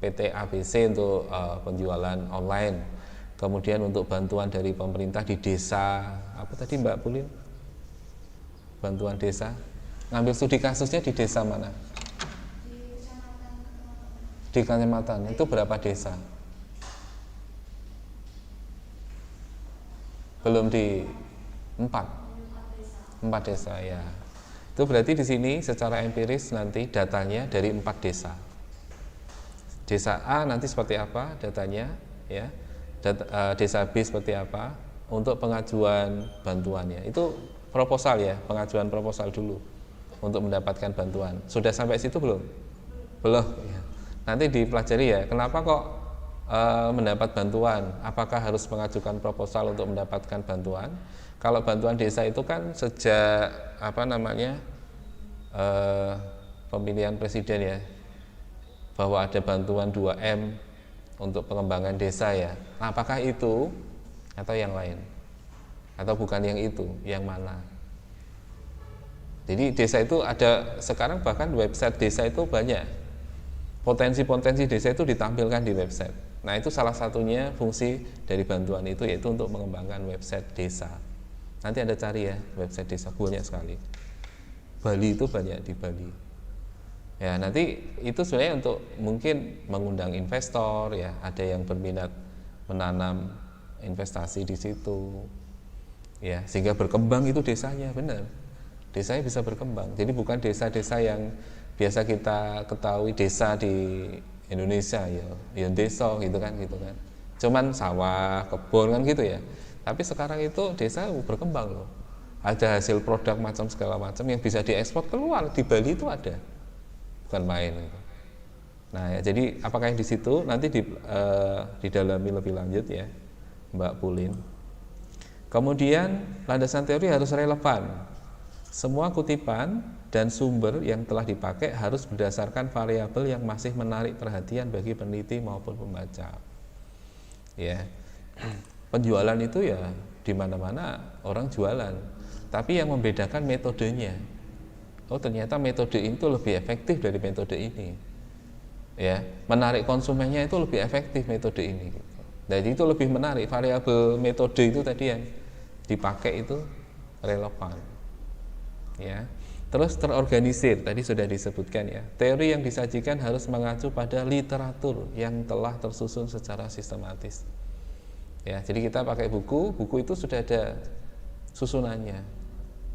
PT ABC untuk penjualan online. Kemudian untuk bantuan dari pemerintah di desa, apa tadi Mbak Pulin? Bantuan desa. Ngambil studi kasusnya di desa mana? Di kecamatan. Itu berapa desa? Belum di 4 desa ya. Itu berarti di sini secara empiris nanti datanya dari 4 desa. Desa A nanti seperti apa datanya ya. Desa B seperti apa untuk pengajuan bantuannya. Itu proposal ya, pengajuan proposal dulu untuk mendapatkan bantuan. Sudah sampai situ belum? Belum ya. Nanti dipelajari ya, kenapa kok mendapat bantuan? Apakah harus mengajukan proposal untuk mendapatkan bantuan? Kalau bantuan desa itu kan sejak pemilihan presiden ya, bahwa ada bantuan 2M untuk pengembangan desa ya. Nah, apakah itu atau yang lain? Atau bukan yang itu, yang mana? Jadi desa itu ada sekarang, bahkan website desa itu banyak. potensi-potensi desa itu ditampilkan di website. Nah, itu salah satunya fungsi dari bantuan itu, yaitu untuk mengembangkan website desa. Nanti Anda cari ya, website desa banyak sekali. Bali itu banyak di Bali. Ya, nanti itu sebenarnya untuk mungkin mengundang investor ya, ada yang berminat menanam investasi di situ. Ya, sehingga berkembang itu desanya, benar. Desanya bisa berkembang. Jadi bukan desa-desa yang biasa kita ketahui desa di Indonesia ya desa gitu kan. Cuman sawah, kebun kan gitu ya. Tapi sekarang itu desa berkembang loh. Ada hasil produk macam segala macam yang bisa diekspor keluar, di Bali itu ada. Bukan main gitu. Nah, ya, jadi apakah yang di situ nanti didalami lebih lanjut ya, Mbak Pulin. Kemudian landasan teori harus relevan. Semua kutipan dan sumber yang telah dipakai harus berdasarkan variabel yang masih menarik perhatian bagi peneliti maupun pembaca. Ya, penjualan itu ya di mana-mana orang jualan, tapi yang membedakan metodenya. Oh, ternyata metode itu lebih efektif dari metode ini. Ya, menarik konsumennya itu lebih efektif metode ini. Jadi itu lebih menarik, variabel metode itu tadi yang dipakai itu relevan. Ya. Terus terorganisir, tadi sudah disebutkan ya. Teori yang disajikan harus mengacu pada literatur yang telah tersusun secara sistematis. Ya, jadi kita pakai buku itu sudah ada susunannya.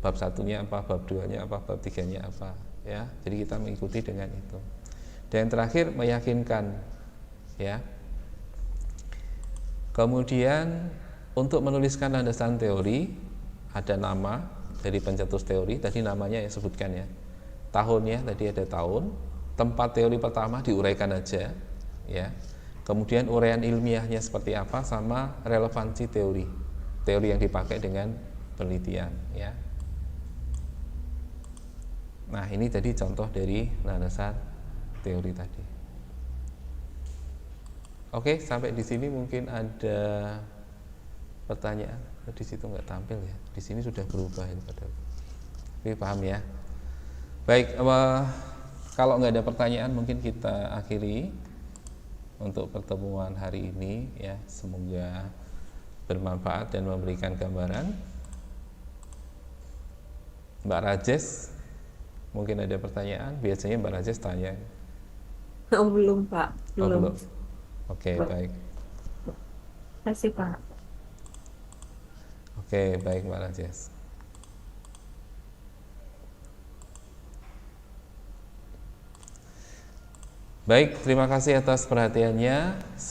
Bab satunya apa, bab 2-nya apa, bab 3-nya apa, ya. Jadi kita mengikuti dengan itu. Dan yang terakhir meyakinkan, ya. Kemudian untuk menuliskan landasan teori ada nama dari pencetus teori, tadi namanya yang sebutkan ya. Tahunnya tadi ada tahun, tempat teori pertama diuraikan aja, ya. Kemudian uraian ilmiahnya seperti apa sama relevansi teori yang dipakai dengan penelitian, ya. Nah, ini tadi contoh dari landasan teori tadi. Oke, sampai di sini mungkin ada pertanyaan. Di situ nggak tampil ya. Di sini sudah berubah ini padahal. Tapi paham ya. Baik, kalau nggak ada pertanyaan mungkin kita akhiri untuk pertemuan hari ini ya. Semoga bermanfaat dan memberikan gambaran. Mbak Rajes, mungkin ada pertanyaan. Biasanya Mbak Rajes tanya. Oh, belum Pak, belum. Oke, baik. Terima kasih Pak. Oke, baik Mbak Rajes. Baik, terima kasih atas perhatiannya.